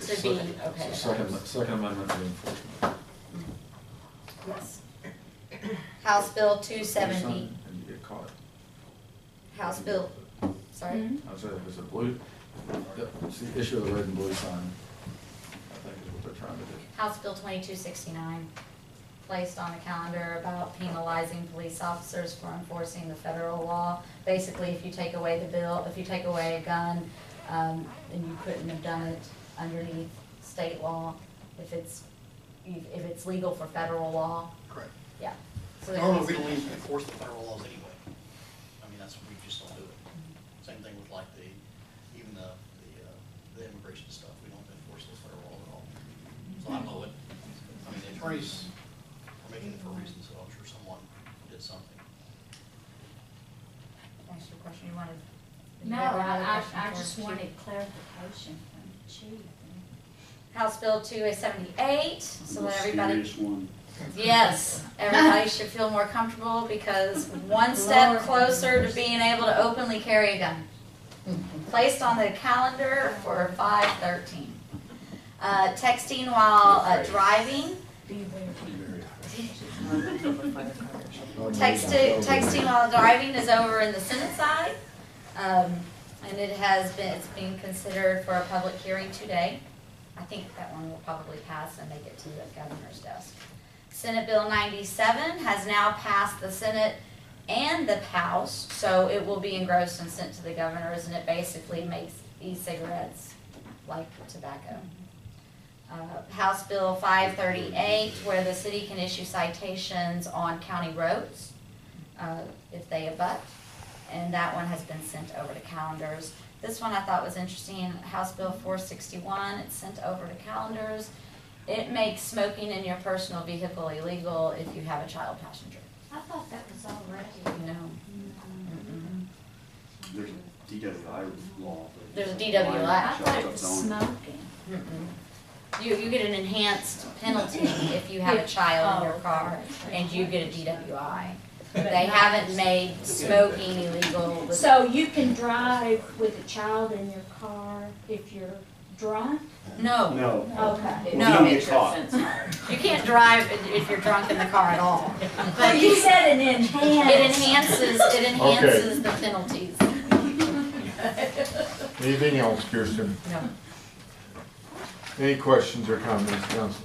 to be okay. Second Amendment to enforcement. Yes. House Bill 270. And you get caught. House Bill, sorry? I said, is it blue? It's the issue of the red and blue sign. I think is what they're trying to do. House Bill 2269, placed on the calendar about penalizing police officers for enforcing the federal law. Basically, if you take away the bill, if you take away a gun, and you couldn't have done it underneath state law, if it's legal for federal law. Correct. Yeah. So Normally, we don't even enforce the federal laws anyway. I mean, we just don't do it. Same thing with like even the immigration stuff, we don't enforce those federal laws at all. So I don't know what, I mean, the attorneys are making it for a reason, so I'm sure someone did something. Ask your question, you wanted? No, I just wanted wanted clarification from Chief. House Bill 278, so that everybody. Serious one. Yes, everybody should feel more comfortable because one step closer to being able to openly carry a gun. Placed on the calendar for 5/13. Texting while driving. Texting while driving is over in the Senate side. And it's being considered for a public hearing today. I think that one will probably pass and make it to the governor's desk. Senate Bill 97 has now passed the Senate and the House, so it will be engrossed and sent to the governors, and it basically makes e-cigarettes like tobacco. House Bill 538, where the city can issue citations on county roads if they abut. and that one has been sent over to calendars. This one I thought was interesting, House Bill 461, it's sent over to calendars. It makes smoking in your personal vehicle illegal if you have a child passenger. I thought that was already. No. There's a DWI law. There's a DWI. I thought it was smoking. You get an enhanced penalty if you have a child in your car and you get a DWI. They haven't made smoking illegal. So you can drive with a child in your car if you're drunk? No. No. Okay. No. You don't get caught. You can't drive if you're drunk in the car at all. But you said an enhanced. It enhances the penalties. Anything else, Kirsten? No. Any questions or comments, council?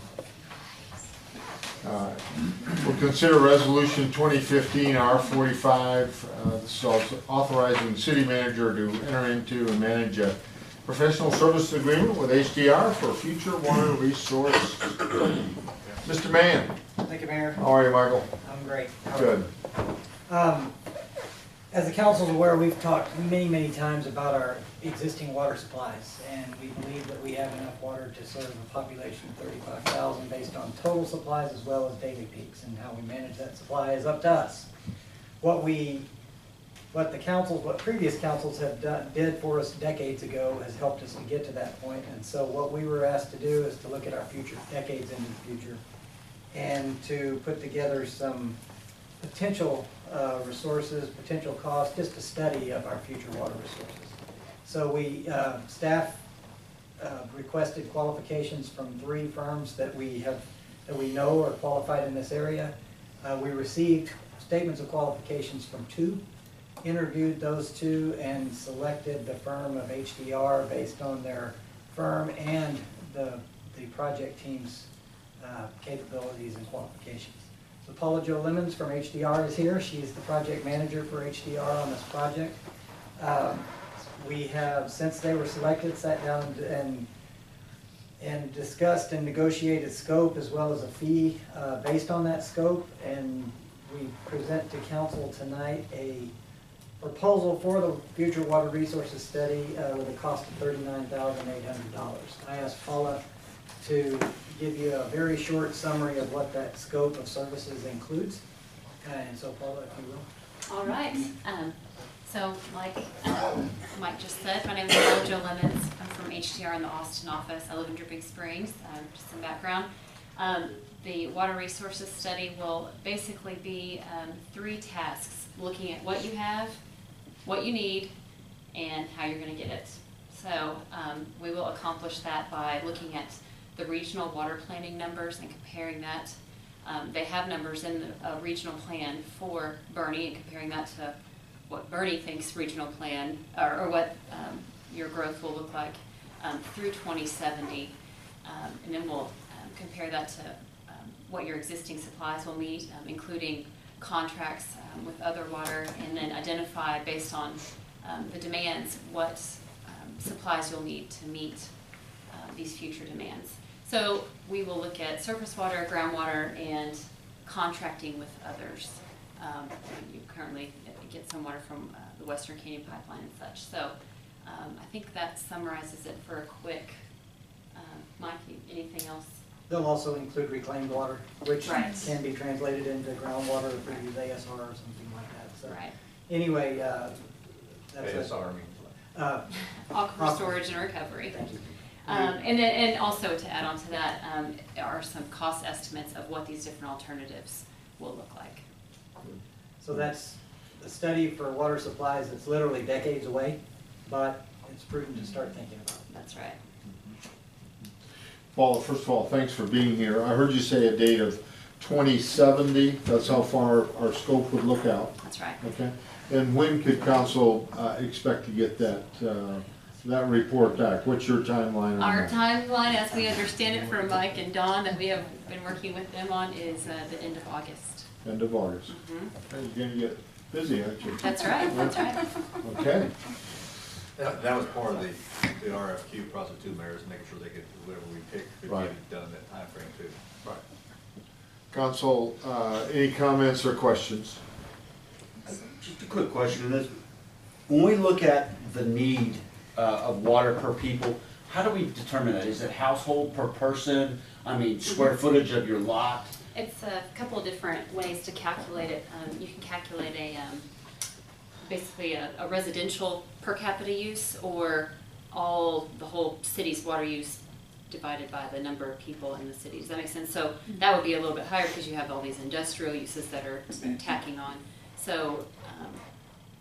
We'll consider resolution 2015 R45. This is authorizing the city manager to enter into and manage a professional service agreement with HDR for future water resource. Mr. Mann. Thank you, Mayor. How are you, Michael? I'm great. Good. As the council's aware, we've talked many times about our existing water supplies, and we believe that we have enough water to serve a population of 35,000 based on total supplies as well as daily peaks, and how we manage that supply is up to us. What previous councils have did for us decades ago has helped us to get to that point, and so what we were asked to do is to look at our future, decades into the future, and to put together some potential resources, potential costs, just a study of our future water resources. So staff requested qualifications from 3 firms that we know are qualified in this area. We received statements of qualifications from 2, interviewed those 2, and selected the firm of HDR based on their firm and the project team's capabilities and qualifications. So Paula Jo Lemons from HDR is here. She's the project manager for HDR on this project. We have, since they were selected, sat down and discussed and negotiated scope as well as a fee based on that scope, and we present to council tonight a proposal for the future water resources study with a cost of $39,800. I asked Paula to give you a very short summary of what that scope of services includes. And so Paula, if you will. All right. So like Mike just said, my name is Paula Jo Lemons. I'm from HDR in the Austin office. I live in Dripping Springs. Just some background. The water resources study will basically be 3 tasks, looking at what you have, what you need, and how you're going to get it. So we will accomplish that by looking at the regional water planning numbers and comparing that. They have numbers in the regional plan for Boerne and comparing that to what Boerne thinks regional plan, or what your growth will look like through 2070. And then we'll compare that to what your existing supplies will meet, including contracts with other water, and then identify based on the demands what supplies you'll need to meet these future demands. So we will look at surface water, groundwater, and contracting with others. You currently get some water from the Western Canyon Pipeline and such. So I think that summarizes it for a quick, Mike, anything else? They'll also include reclaimed water, which Right. can be translated into groundwater if we use ASR or something like that. So Right. anyway, that's ASR means Aquifer storage and recovery. Thank you. And also to add on to that are some cost estimates of what these different alternatives will look like. So that's a study for water supplies that's literally decades away, but it's prudent to start thinking about. That's right. Paula, first of all, thanks for being here. I heard you say a date of 2070. That's how far our scope would look out. That's right. Okay. And when could council expect to get that that report back? What's your timeline on Our that? timeline, as we understand it from Mike and Dawn, that we have been working with them on, is the end of August. End of August. Mm-hmm. You're going to get busy, aren't you? That's right. That's right. Okay. That was part of the RFQ process too, mayors, making sure they get whatever we pick could Right. get it done in that timeframe too. Right. Council, any comments or questions? Just a quick question, when we look at the need of water per people, how do we determine that? Is it household per person? I mean, square footage of your lot? It's a couple of different ways to calculate it. You can calculate basically a residential per capita use, or the whole city's water use divided by the number of people in the city. Does that make sense? So that would be a little bit higher because you have all these industrial uses that are tacking on. So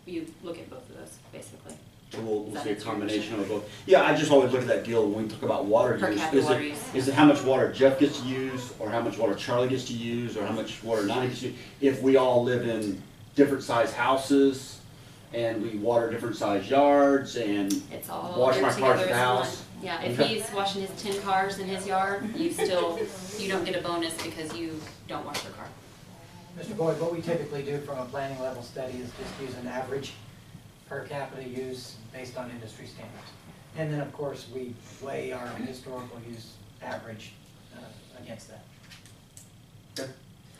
you look at both of those, basically. So we'll see a combination of both. Yeah, I just always look at that deal when we talk about water Per use. capita water use. Is it how much water Jeff gets to use, or how much water Charlie gets to use, or how much water Nani gets to use? If we all live in different size houses, and we water different size yards, and It's all wash my grouped cars together at the as one. house. Yeah, if Okay. he's washing his 10 cars in his yard, you don't get a bonus because you don't wash your car. Mr. Boyd, what we typically do from a planning level study is just use an average per capita use based on industry standards. And then, of course, we weigh our historical use average against that. Okay.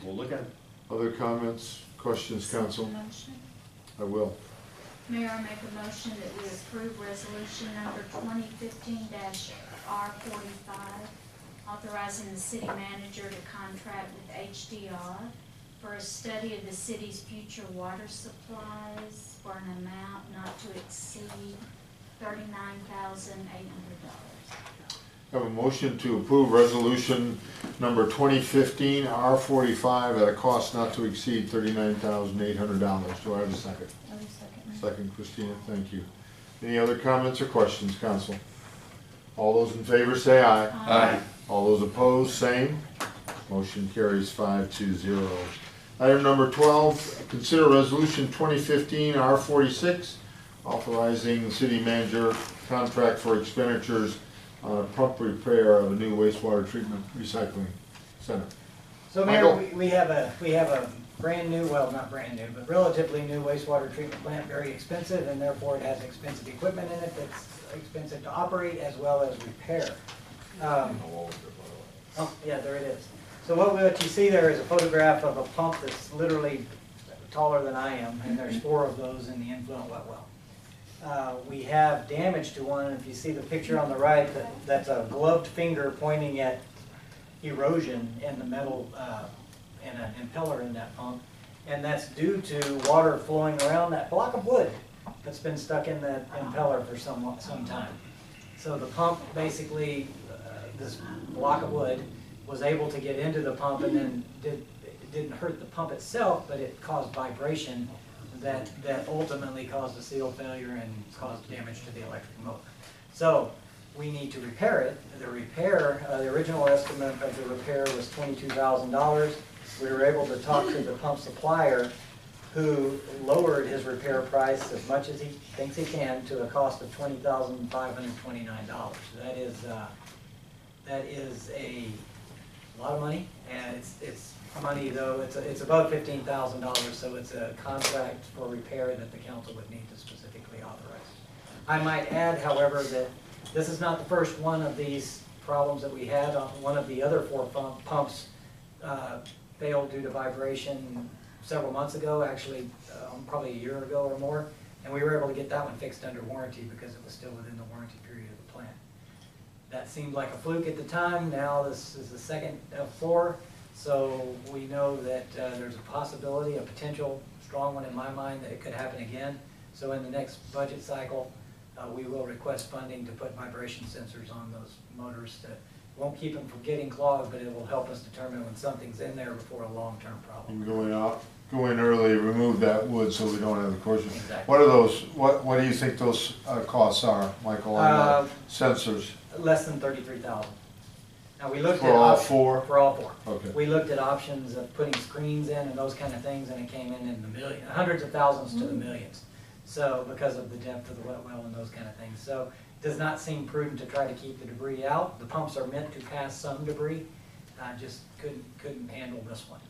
We'll look at it. Other comments, questions, council? Motion. I will. Mayor, I make a motion that we approve resolution number 2015-R45, authorizing the city manager to contract with HDR for a study of the city's future water supplies for an amount not to exceed $39,800. Have a motion to approve resolution number 2015 R45 at a cost not to exceed $39,800. Do I have a second? Second, Christina, thank you. Any other comments or questions, council? All those in favor say aye. Aye. All those opposed, same. Motion carries 5-0. Item number 12, consider resolution 2015 R46, authorizing the city manager contract for expenditures on a pump repair of a new wastewater treatment recycling center. So Mayor, Michael? we have a brand new, well, not brand new, but relatively new wastewater treatment plant, very expensive, and therefore it has expensive equipment in it that's expensive to operate as well as repair. Oh, yeah, there it is. So what you see there is a photograph of a pump that's literally taller than I am, and there's 4 of those in the influent wet well. We have damage to one. If you see the picture on the right, that's a gloved finger pointing at erosion in the metal and an impeller in that pump, and that's due to water flowing around that block of wood that's been stuck in that impeller for some time. So the pump basically, this block of wood, was able to get into the pump, and then it didn't hurt the pump itself, but it caused vibration that ultimately caused a seal failure and caused damage to the electric motor. So we need to repair it. The original estimate of the repair was $22,000. We were able to talk to the pump supplier, who lowered his repair price as much as he thinks he can to a cost of $20,529. That is a lot of money, and it's money though, it's above $15,000, so it's a contract for repair that the council would need to specifically authorize. I might add, however, that this is not the first one of these problems that we had. One of the other 4 pumps failed due to vibration several months ago, actually probably a year ago or more, and we were able to get that one fixed under warranty because it was still within the warranty period of the plant. That seemed like a fluke at the time. Now this is the second of 4, so we know that there's a possibility, a potential strong one in my mind, that it could happen again. So in the next budget cycle, we will request funding to put vibration sensors on those motors that won't keep them from getting clogged, but it will help us determine when something's in there before a long-term problem. And go in early, remove that wood so we don't have the corrosion. Exactly. What are those, what do you think those costs are, Michael, on the sensors? Less than $33,000. Now we looked For at all 4? For all 4. Okay. We looked at options of putting screens in and those kind of things, and it came in the hundreds of thousands to the millions. So because of the depth of the wet well and those kind of things. So it does not seem prudent to try to keep the debris out. The pumps are meant to pass some debris, just couldn't handle this one.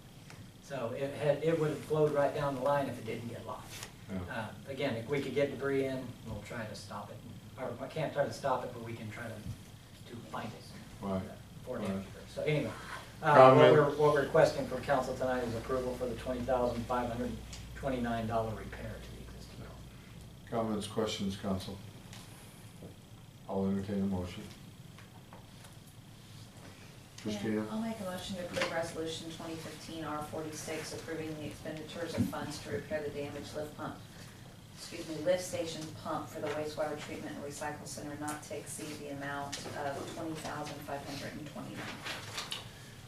So it would have flowed right down the line if it didn't get locked. Yeah. Again, if we could get debris in, we'll try to stop it. Or I can't try to stop it, but we can try to find it. Right. For Right. damage. So anyway, Comment? what we're requesting for council tonight is approval for the $20,529 repair to the existing home. Comments, questions, council? I'll entertain a motion. Christina? I'll make a motion to approve resolution 2015 R46, approving the expenditures of funds to repair the damaged lift station pump for the wastewater treatment and recycle center not to exceed the amount of $20,529.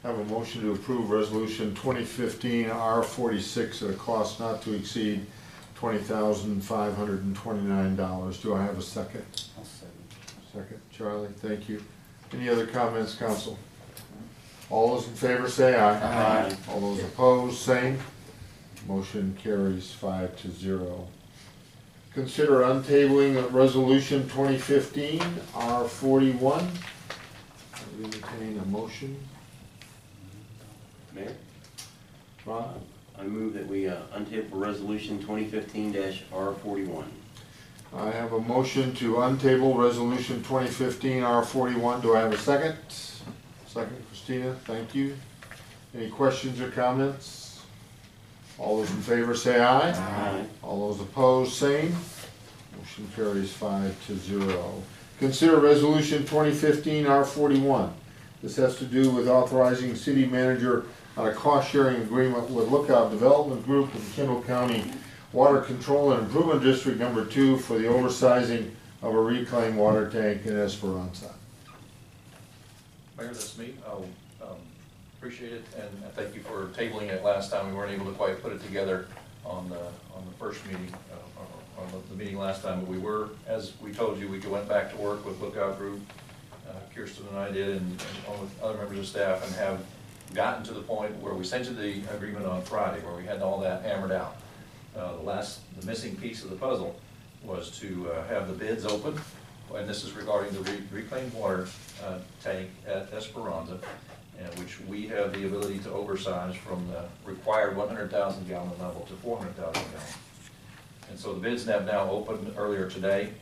I have a motion to approve resolution 2015 R46 at a cost not to exceed $20,529. Do I have a second? I'll second. Second, Charlie, thank you. Any other comments, council? All those in favor say aye. Aye. All those opposed, same. Motion carries 5-0. Consider untabling resolution 2015 R41. I entertain a motion. Mayor, Ron? I move that we untable resolution 2015-R41. I have a motion to untable resolution 2015 R41. Do I have a second? Second, Christina, thank you. Any questions or comments? All those in favor say aye. Aye. All those opposed, same. Motion carries 5-0. Consider resolution 2015 R41. This has to do with authorizing city manager on a cost-sharing agreement with Lookout Development Group and Kendall County Water Control and Improvement District Number 2 for the oversizing of a reclaimed water tank in Esperanza. Mayor, that's me. Appreciate it, and thank you for tabling it last time. We weren't able to quite put it together on the first meeting, on the meeting last time, but we were, as we told you, we went back to work with Lookout Group. Kirsten and I did, and along with other members of staff, and have gotten to the point where we sent you the agreement on Friday, where we had all that hammered out. The missing piece of the puzzle was to have the bids open, and this is regarding the reclaimed water tank at Esperanza, which we have the ability to oversize from the required 100,000 gallon level to 400,000 gallons. And so the bids have now opened earlier today,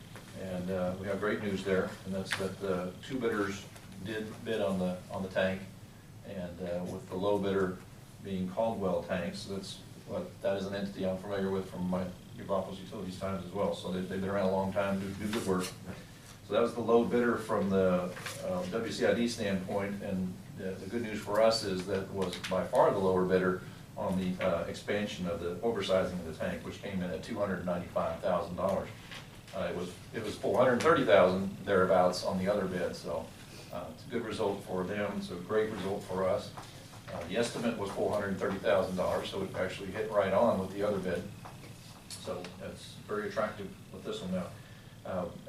and we have great news there, and that's that the two bidders did bid on the tank, and with the low bidder being Caldwell Tanks, that is an entity I'm familiar with from my Buffalo's Utilities times as well. So they've been around a long time, do good work. So that was the low bidder from the WCID standpoint, and the good news for us is that was by far the lower bidder on the expansion of the oversizing of the tank, which came in at $295,000. It was $430,000 thereabouts on the other bid, so it's a good result for them. It's a great result for us. The estimate was $430,000, so it actually hit right on with the other bid. So that's very attractive with this one now.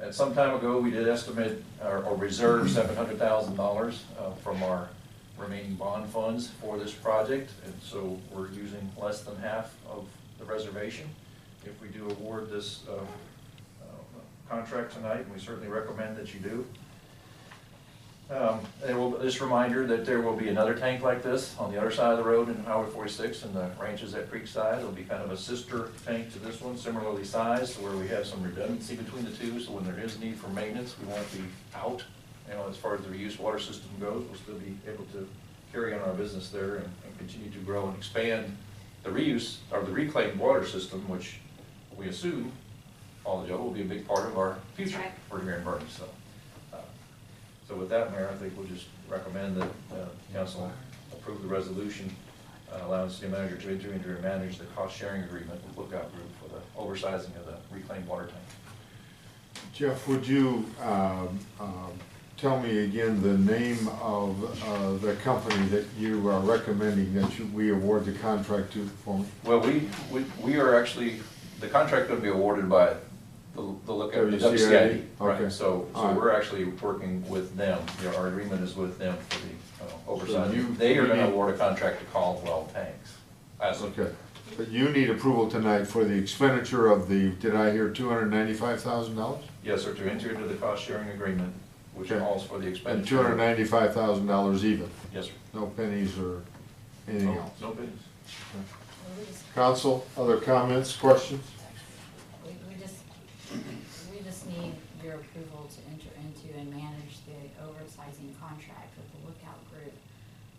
At some time ago, we did estimate or reserve $700,000 from our remaining bond funds for this project, and so we're using less than half of the reservation. If we do award this contract tonight, and we certainly recommend that you do. This reminder that there will be another tank like this on the other side of the road in Highway 46 and the ranches at Creekside. It'll be kind of a sister tank to this one, similarly sized, where we have some redundancy between the two, so when there is need for maintenance, we won't be out. As far as the reuse water system goes, we'll still be able to carry on our business there and continue to grow and expand the reuse or the reclaimed water system, which we assume, Paul Joe, will be a big part of our future for here in Boerne. So with that, Mayor, I think we'll just recommend that council approve the resolution allowing the city manager to enter into and manage the cost-sharing agreement with Lookout Group for the oversizing of the reclaimed water tank. Jeff, would you tell me again the name of the company that you are recommending that we award the contract to for me? Well, we are actually, the contract going to be awarded by the Lookout, the WCID. Okay. Right. So we're actually working with them. Our agreement is with them for the oversight. So they are going to award a contract to Caldwell Tanks. Okay. But you need approval tonight for the expenditure of the, did I hear $295,000? Yes, sir, to enter into the cost-sharing agreement, which calls for the And expenditure. $295,000 even? Yes, sir. No pennies or anything else? No pennies. Okay. Council, other comments, questions? We just need your approval to enter into and manage the oversizing contract with the Lookout Group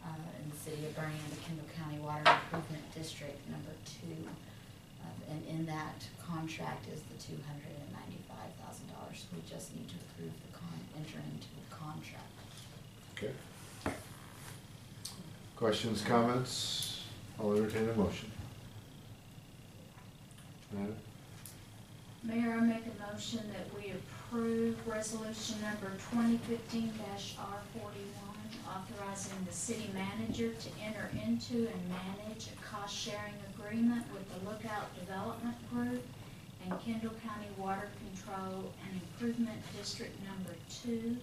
in the city of Boerne and the Kendall County Water Improvement District Number 2. And in that contract is the $295,000. $5,000. We just need to approve enter into a contract. Okay. Questions, comments? I'll entertain a motion. Madam? Mayor, I make a motion that we approve resolution number 2015-R41, authorizing the city manager to enter into and manage a cost-sharing agreement with the Lookout Development Group and Kendall County Water Control and Improvement District Number 2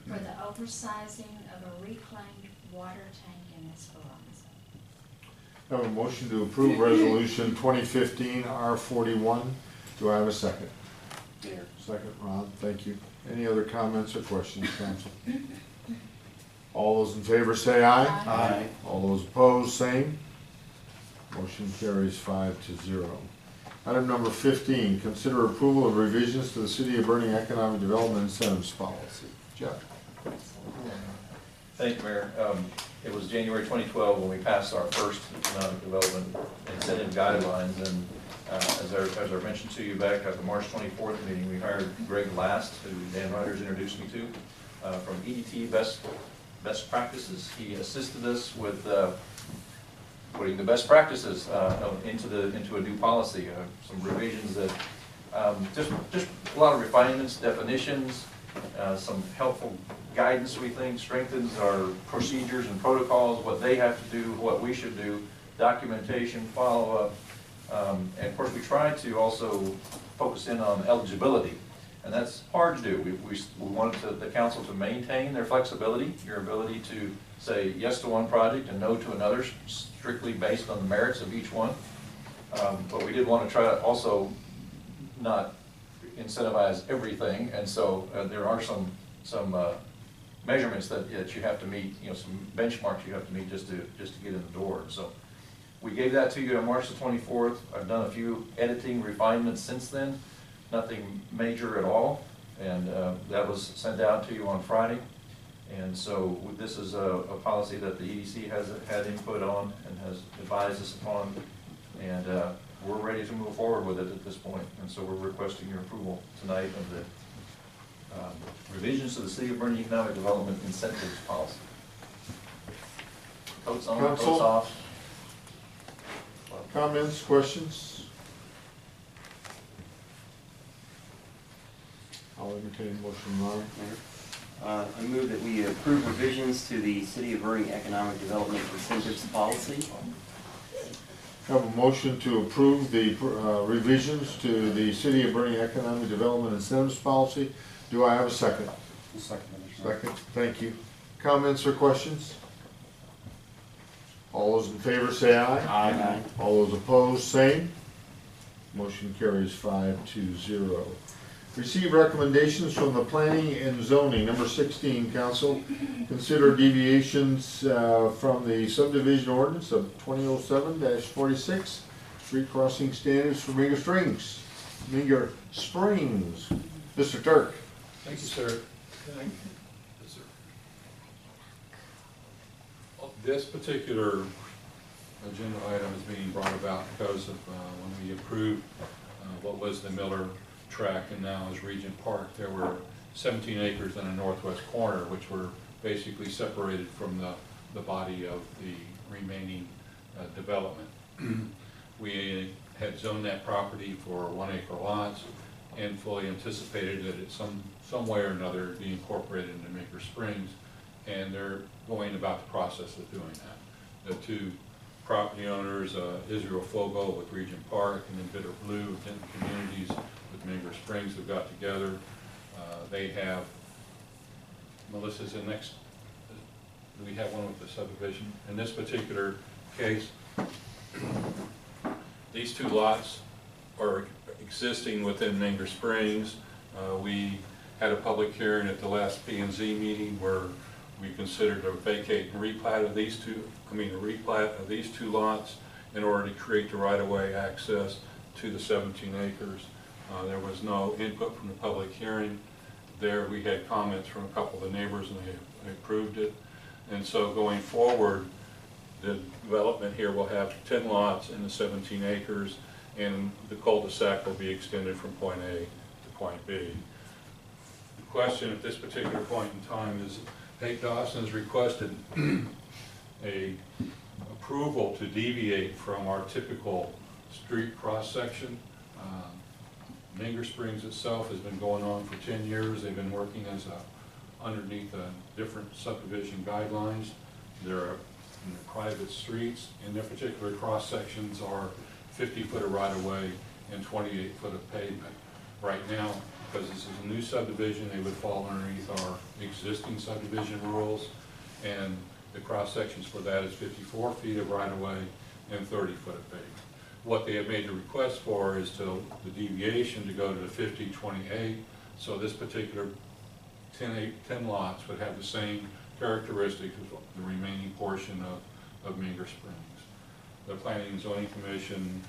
for the oversizing of a reclaimed water tank in Esperanza. I have a motion to approve resolution 2015 R41. Do I have a second? Here. Second, Ron, thank you. Any other comments or questions, council? All those in favor say aye. Aye. All those opposed, same. Motion carries 5-0. Item number 15, consider approval of revisions to the City of Boerne Economic Development Incentives Policy. Jeff? Thank you, Mayor. It was January 2012 when we passed our first economic development incentive guidelines, and as I mentioned to you back at the March 24th meeting, we hired Greg Last, who Dan Ryder's introduced me to, from EDT Best Practices. He assisted us with putting the best practices into a new policy, some revisions that just a lot of refinements, definitions, some helpful guidance we think strengthens our procedures and protocols, what they have to do, what we should do, documentation, follow-up, and of course we try to also focus in on eligibility, and that's hard to do. We wanted the council to maintain their flexibility, your ability to say yes to one project and no to another, strictly based on the merits of each one. But we did want to try to also not incentivize everything, and so there are some measurements that you have to meet, some benchmarks you have to meet just to get in the door. So we gave that to you on March the 24th. I've done a few editing refinements since then, nothing major at all, and that was sent out to you on Friday. And so this is a policy that the EDC has had input on and has advised us upon, and we're ready to move forward with it at this point. And so we're requesting your approval tonight of the revisions to the City of Boerne Economic Development Incentives Policy. Coats on, Council? coats off. Comments, questions? I'll entertain a motion, Ron. I move that we approve revisions to the City of Boerne Economic Development Incentives Policy. I have a motion to approve the revisions to the City of Boerne Economic Development Incentives Policy. Do I have a second? Second. Second, thank you. Comments or questions? All those in favor say aye. Aye. All those opposed, same. Motion carries 5-0. Receive recommendations from the Planning and Zoning, number 16, Council. Consider deviations from the subdivision ordinance of 2007-46, street crossing standards for Meager Springs. Mr. Turk. Thank you, sir. This particular agenda item is being brought about because of when we approved what was the Miller tract and now is Regent Park. There were 17 acres in the northwest corner which were basically separated from the body of the remaining development. We had zoned that property for 1 acre lots and fully anticipated that it some way or another be incorporated into Meager Springs, and they're going about the process of doing that. The two property owners, Israel Fogo with Regent Park and then Bitter Blue, Denton Communities with Meager Springs, have got together. They have, Melissa's the next, we have one with the subdivision. In this particular case, these two lots are existing within Meager Springs. We had a public hearing at the last P&Z meeting where we considered a vacate and replat of these two, a replat of these two lots in order to create the right-of-way access to the 17 acres. There was no input from the public hearing. There we had comments from a couple of the neighbors and they approved it. And so going forward, the development here will have 10 lots in the 17 acres, and the cul-de-sac will be extended from point A to point B. The question at this particular point in time is, Pate Dawson has requested a approval to deviate from our typical street cross-section. Minger Springs itself has been going on for 10 years. They've been working as underneath different subdivision guidelines. They're in the private streets, and their particular cross-sections are 50 foot of right-of-way and 28 foot of pavement. Right now, because this is a new subdivision, they would fall underneath our existing subdivision rules, and the cross-sections for that is 54 feet of right-of-way and 30 foot of pavement. What they have made the request for is the deviation to go to the 50-28, so this particular 10 lots would have the same characteristics as the remaining portion of Minger Springs. The Planning and Zoning Commission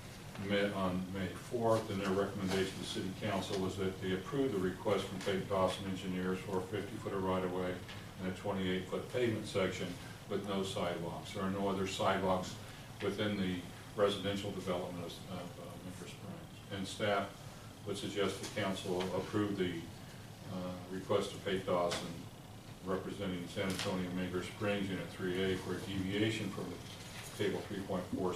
met on May 4th, and their recommendation to City Council was that they approve the request from Pate Dawson Engineers for a 50 foot of right-of-way and a 28 foot pavement section with no sidewalks. There are no other sidewalks within the residential development of Minger Springs. And staff would suggest the council approve the request of Pate Dawson representing San Antonio Minger Springs Unit 3A for a deviation from the Table 3.4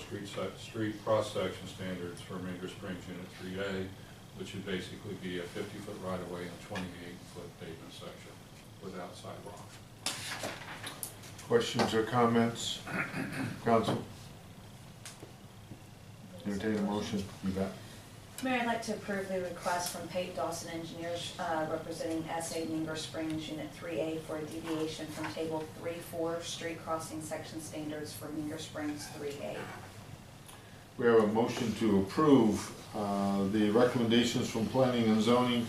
street cross-section standards for Minger Springs Unit 3A, which would basically be a 50 foot right-of-way and 28 foot pavement section without sidewalks. Questions or comments? Council? Entertain a motion. You bet. Mayor, I'd like to approve the request from Pate Dawson Engineers representing SA Minger Springs Unit 3A for a deviation from Table 3.4 street crossing section standards for Minger Springs 3A. We have a motion to approve the recommendations from Planning and Zoning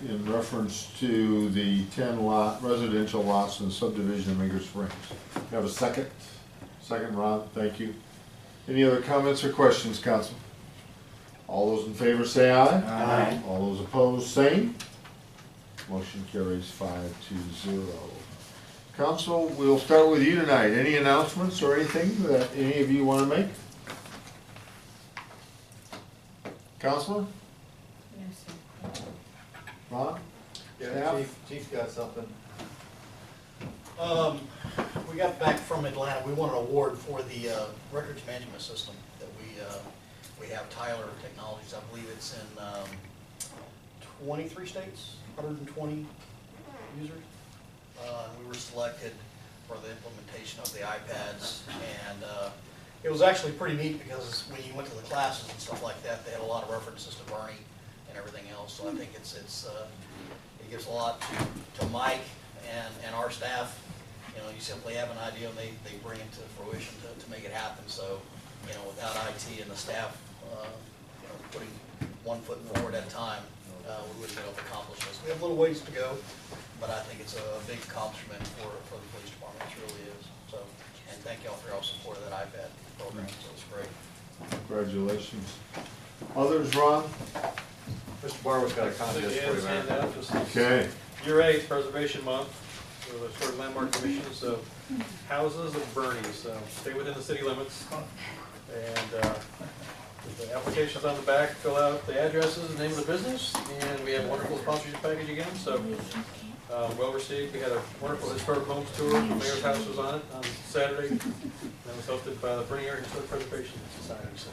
in reference to the 10 lot residential lots in the subdivision of Minger Springs. You have a second? Second, Ron, thank you. Any other comments or questions, Council? All those in favor say aye. Aye. All those opposed, same. Motion carries 5-0. Council, we'll start with you tonight. Any announcements or anything that any of you want to make? Counselor? Ron? Yeah, Staff? Chief's got something. We got back from Atlanta, we won an award for the records management system that we have Tyler Technologies. I believe it's in 23 states, 120 users. We were selected for the implementation of the iPads, and it was actually pretty neat because when you went to the classes and stuff like that, they had a lot of references to Boerne and everything else. So I think it gives a lot to Mike and our staff. You know, you simply have an idea and they bring it to fruition to make it happen. So, you know, without IT and the staff, you know, putting one foot forward at a time, we wouldn't be able to accomplish this. We have a little ways to go, but I think it's a big accomplishment for the police department. It really is. So, and thank y'all for your support of that iPad program. So it's great. Congratulations. Others, Ron? Mr. Barber's got a contest for you, man. Okay. Year 8, Preservation Month, so the short landmark commission, so houses of Boerne, so stay within the city limits. And the application's on the back, fill out the addresses, name of the business, and we have a wonderful sponsorship package again, so well received. We had a wonderful historic homes tour, the mayor's house was on it on Saturday, and it was hosted by the Boerne Area Historic Preservation Society, so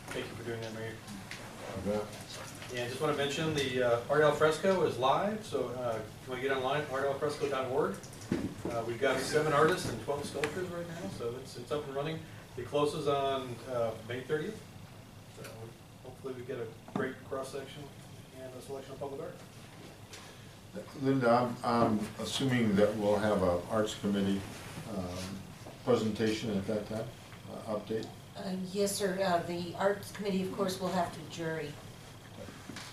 thank you for doing that, Mayor. And just want to mention the Art Al Fresco is live, so if you want to get online, artalfresco.org. We've got 7 artists and 12 sculptures right now, so it's up and running. It closes on May 30th, so hopefully we get a great cross-section and a selection of public art. Linda, I'm assuming that we'll have an Arts Committee presentation at that time, update? Yes, sir. The Arts Committee, of course, will have to jury.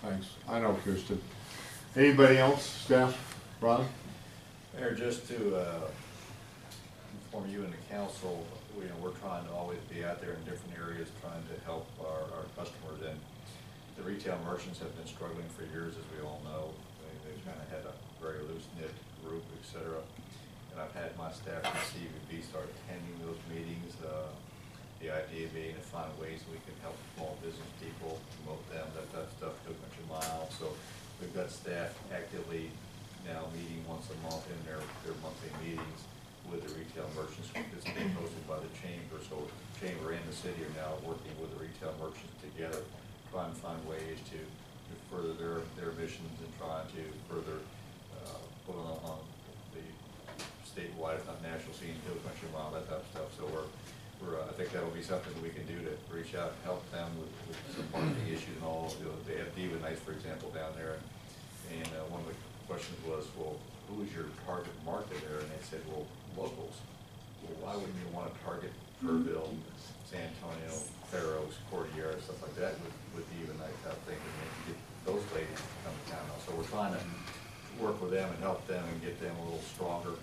Thanks. I know Kirsten. Anybody else, staff? Ron? Mayor, just to inform you and the council, we're trying to always be out there in different areas trying to help our customers. And the retail merchants have been struggling for years, as we all know. They've kind of had a very loose-knit group, et cetera. And I've had my staff from CVB start attending those meetings. The idea being to find ways we can help small business people, promote them. That stuff took much a mile. So got staff actively now meeting once a month in their monthly meetings with the retail merchants. It's being hosted by the chamber, so the chamber and the city are now working with the retail merchants together, trying to find ways to further their missions and trying to further put on the statewide, if not national scene, hill country mile, that type of stuff. So I think that'll be something that we can do to reach out and help them with some parking issues and all. You know, they have Diva Nights, for example, down there, and one of the questions was, well, who is your target market there? And they said, well, locals. Well, why wouldn't you want to target Kerrville, San Antonio, Fair Oaks, Cordillera, stuff like that with Diva Night type thing, and maybe get those ladies to come to town. So we're trying to work with them and help them and get them a little stronger.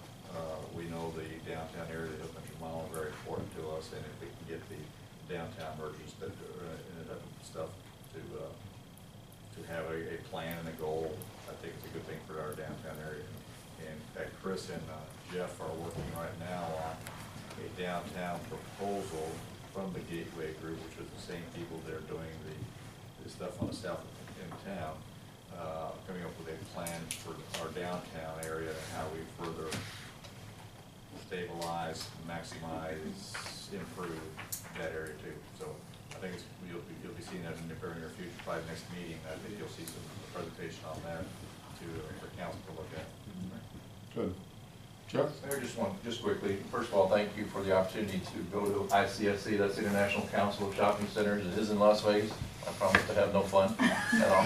We know the downtown area, the Hill Country Mile, is very important to us, and if we can get the downtown merchants that and that stuff to have a plan and a goal, I think it's a good thing for our downtown area. And in fact, Chris and Jeff are working right now on a downtown proposal from the Gateway Group, which is the same people that are doing the stuff on the south end of town, coming up with a plan for our downtown area and how we further stabilize, maximize, improve that area too. So I think you'll be seeing that in the very near future. Probably next meeting, I think you'll see some presentation on that for council to look at. Good. Jeff? Mayor, just quickly, first of all, thank you for the opportunity to go to ICSC, that's the International Council of Shopping Centers. It is in Las Vegas. I promise to have no fun at all.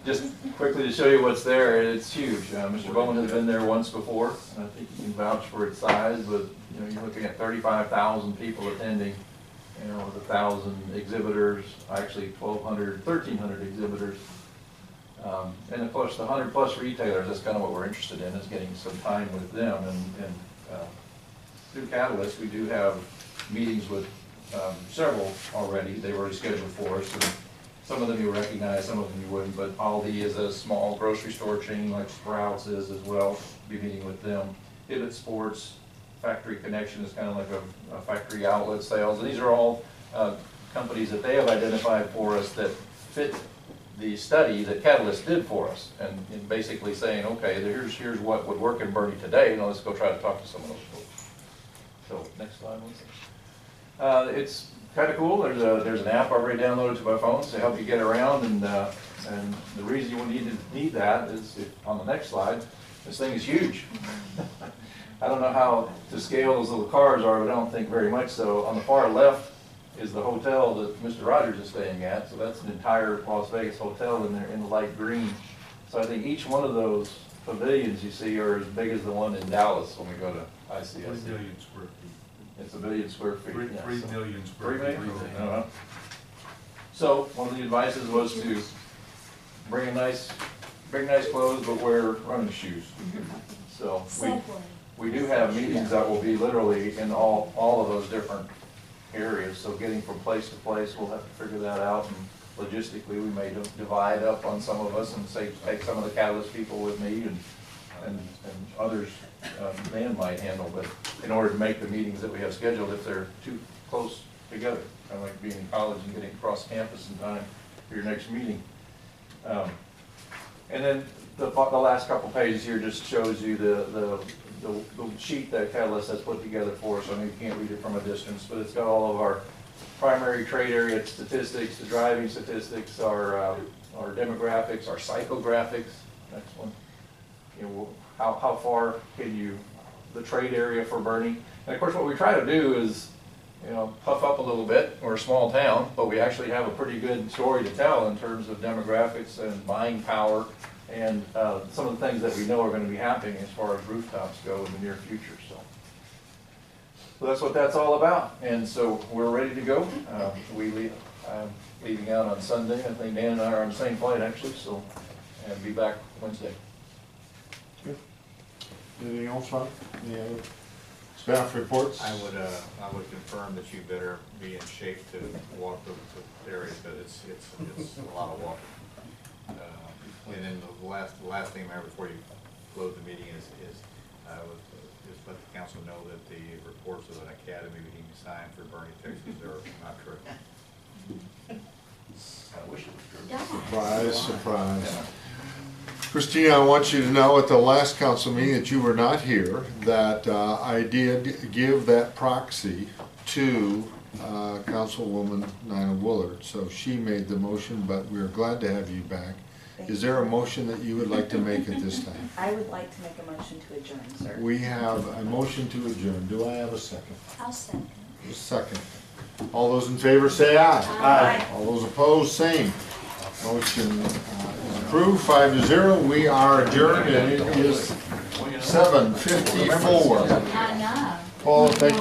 Just quickly to show you what's there, it's huge. Mr. Bowman has been there once before, and I think you can vouch for its size, but you know, you're looking at 35,000 people attending, you know, with 1,000 exhibitors, actually 1,200, 1,300 exhibitors. And of course, the 100+ retailers, that's kind of what we're interested in, is getting some time with them. And through Catalyst, we do have meetings with several already. They've already scheduled for us. And some of them you recognize, some of them you wouldn't, but Aldi is a small grocery store chain like Sprouts is as well. Be meeting with them. Pivot Sports, Factory Connection is kind of like a factory outlet sales. And these are all companies that they have identified for us that fit the study that Catalyst did for us, and basically saying, okay, here's what would work in Boerne today. Now let's go try to talk to some of those folks. So next slide, please. It's kind of cool. There's an app already downloaded to my phone to help you get around, and the reason you need that is on the next slide. This thing is huge. I don't know how to scale those little cars are, but I don't think very much so. On the far left is the hotel that Mr. Rogers is staying at. So that's an entire Las Vegas hotel in there in the light green. So I think each one of those pavilions you see are as big as the one in Dallas when we go to ICS. 3 million square feet. It's 1 million square feet. 3 yeah, million square 3 feet. million? So one of the advices was to bring nice clothes, but wear running shoes. So we do have meetings that will be literally in all of those different areas. So getting from place to place, we'll have to figure that out. And logistically, we may divide up on some of us and say, take some of the Catalyst people with me and others Dan might handle. But in order to make the meetings that we have scheduled, if they're too close together, kind of like being in college and getting across campus in time for your next meeting. And then the last couple pages here just shows you the sheet that Catalyst has put together for us. I mean, you can't read it from a distance, but it's got all of our primary trade area statistics, the driving statistics, our demographics, our psychographics. Next one. You know, how far can the trade area for Boerne. And of course, what we try to do is, you know, puff up a little bit. We're a small town, but we actually have a pretty good story to tell in terms of demographics and buying power and some of the things that we know are going to be happening as far as rooftops go in the near future. So that's what that's all about. And so we're ready to go. I'm leaving out on Sunday. I think Dan and I are on the same flight actually, so, and be back Wednesday. Good. Anything else, Ron? Any other staff reports? I would confirm that you better be in shape to walk the area, because it's a lot of walking. And then the last thing, Mayor, before you close the meeting is I would just let the council know that the reports of an academy being signed for Boerne, Texas are not true. I wish it was true. Surprise, surprise. Christina, I want you to know at the last council meeting that you were not here, that I did give that proxy to Councilwoman Nina Woolard. So she made the motion, but we're glad to have you back. Is there a motion that you would like to make at this time? I would like to make a motion to adjourn, sir. We have a motion to adjourn. Do I have a second? I'll second. A second. All those in favor say aye. Aye. All those opposed, same. Motion is approved, 5-0. We are adjourned and it is 7:54. I know. Paul, thank you.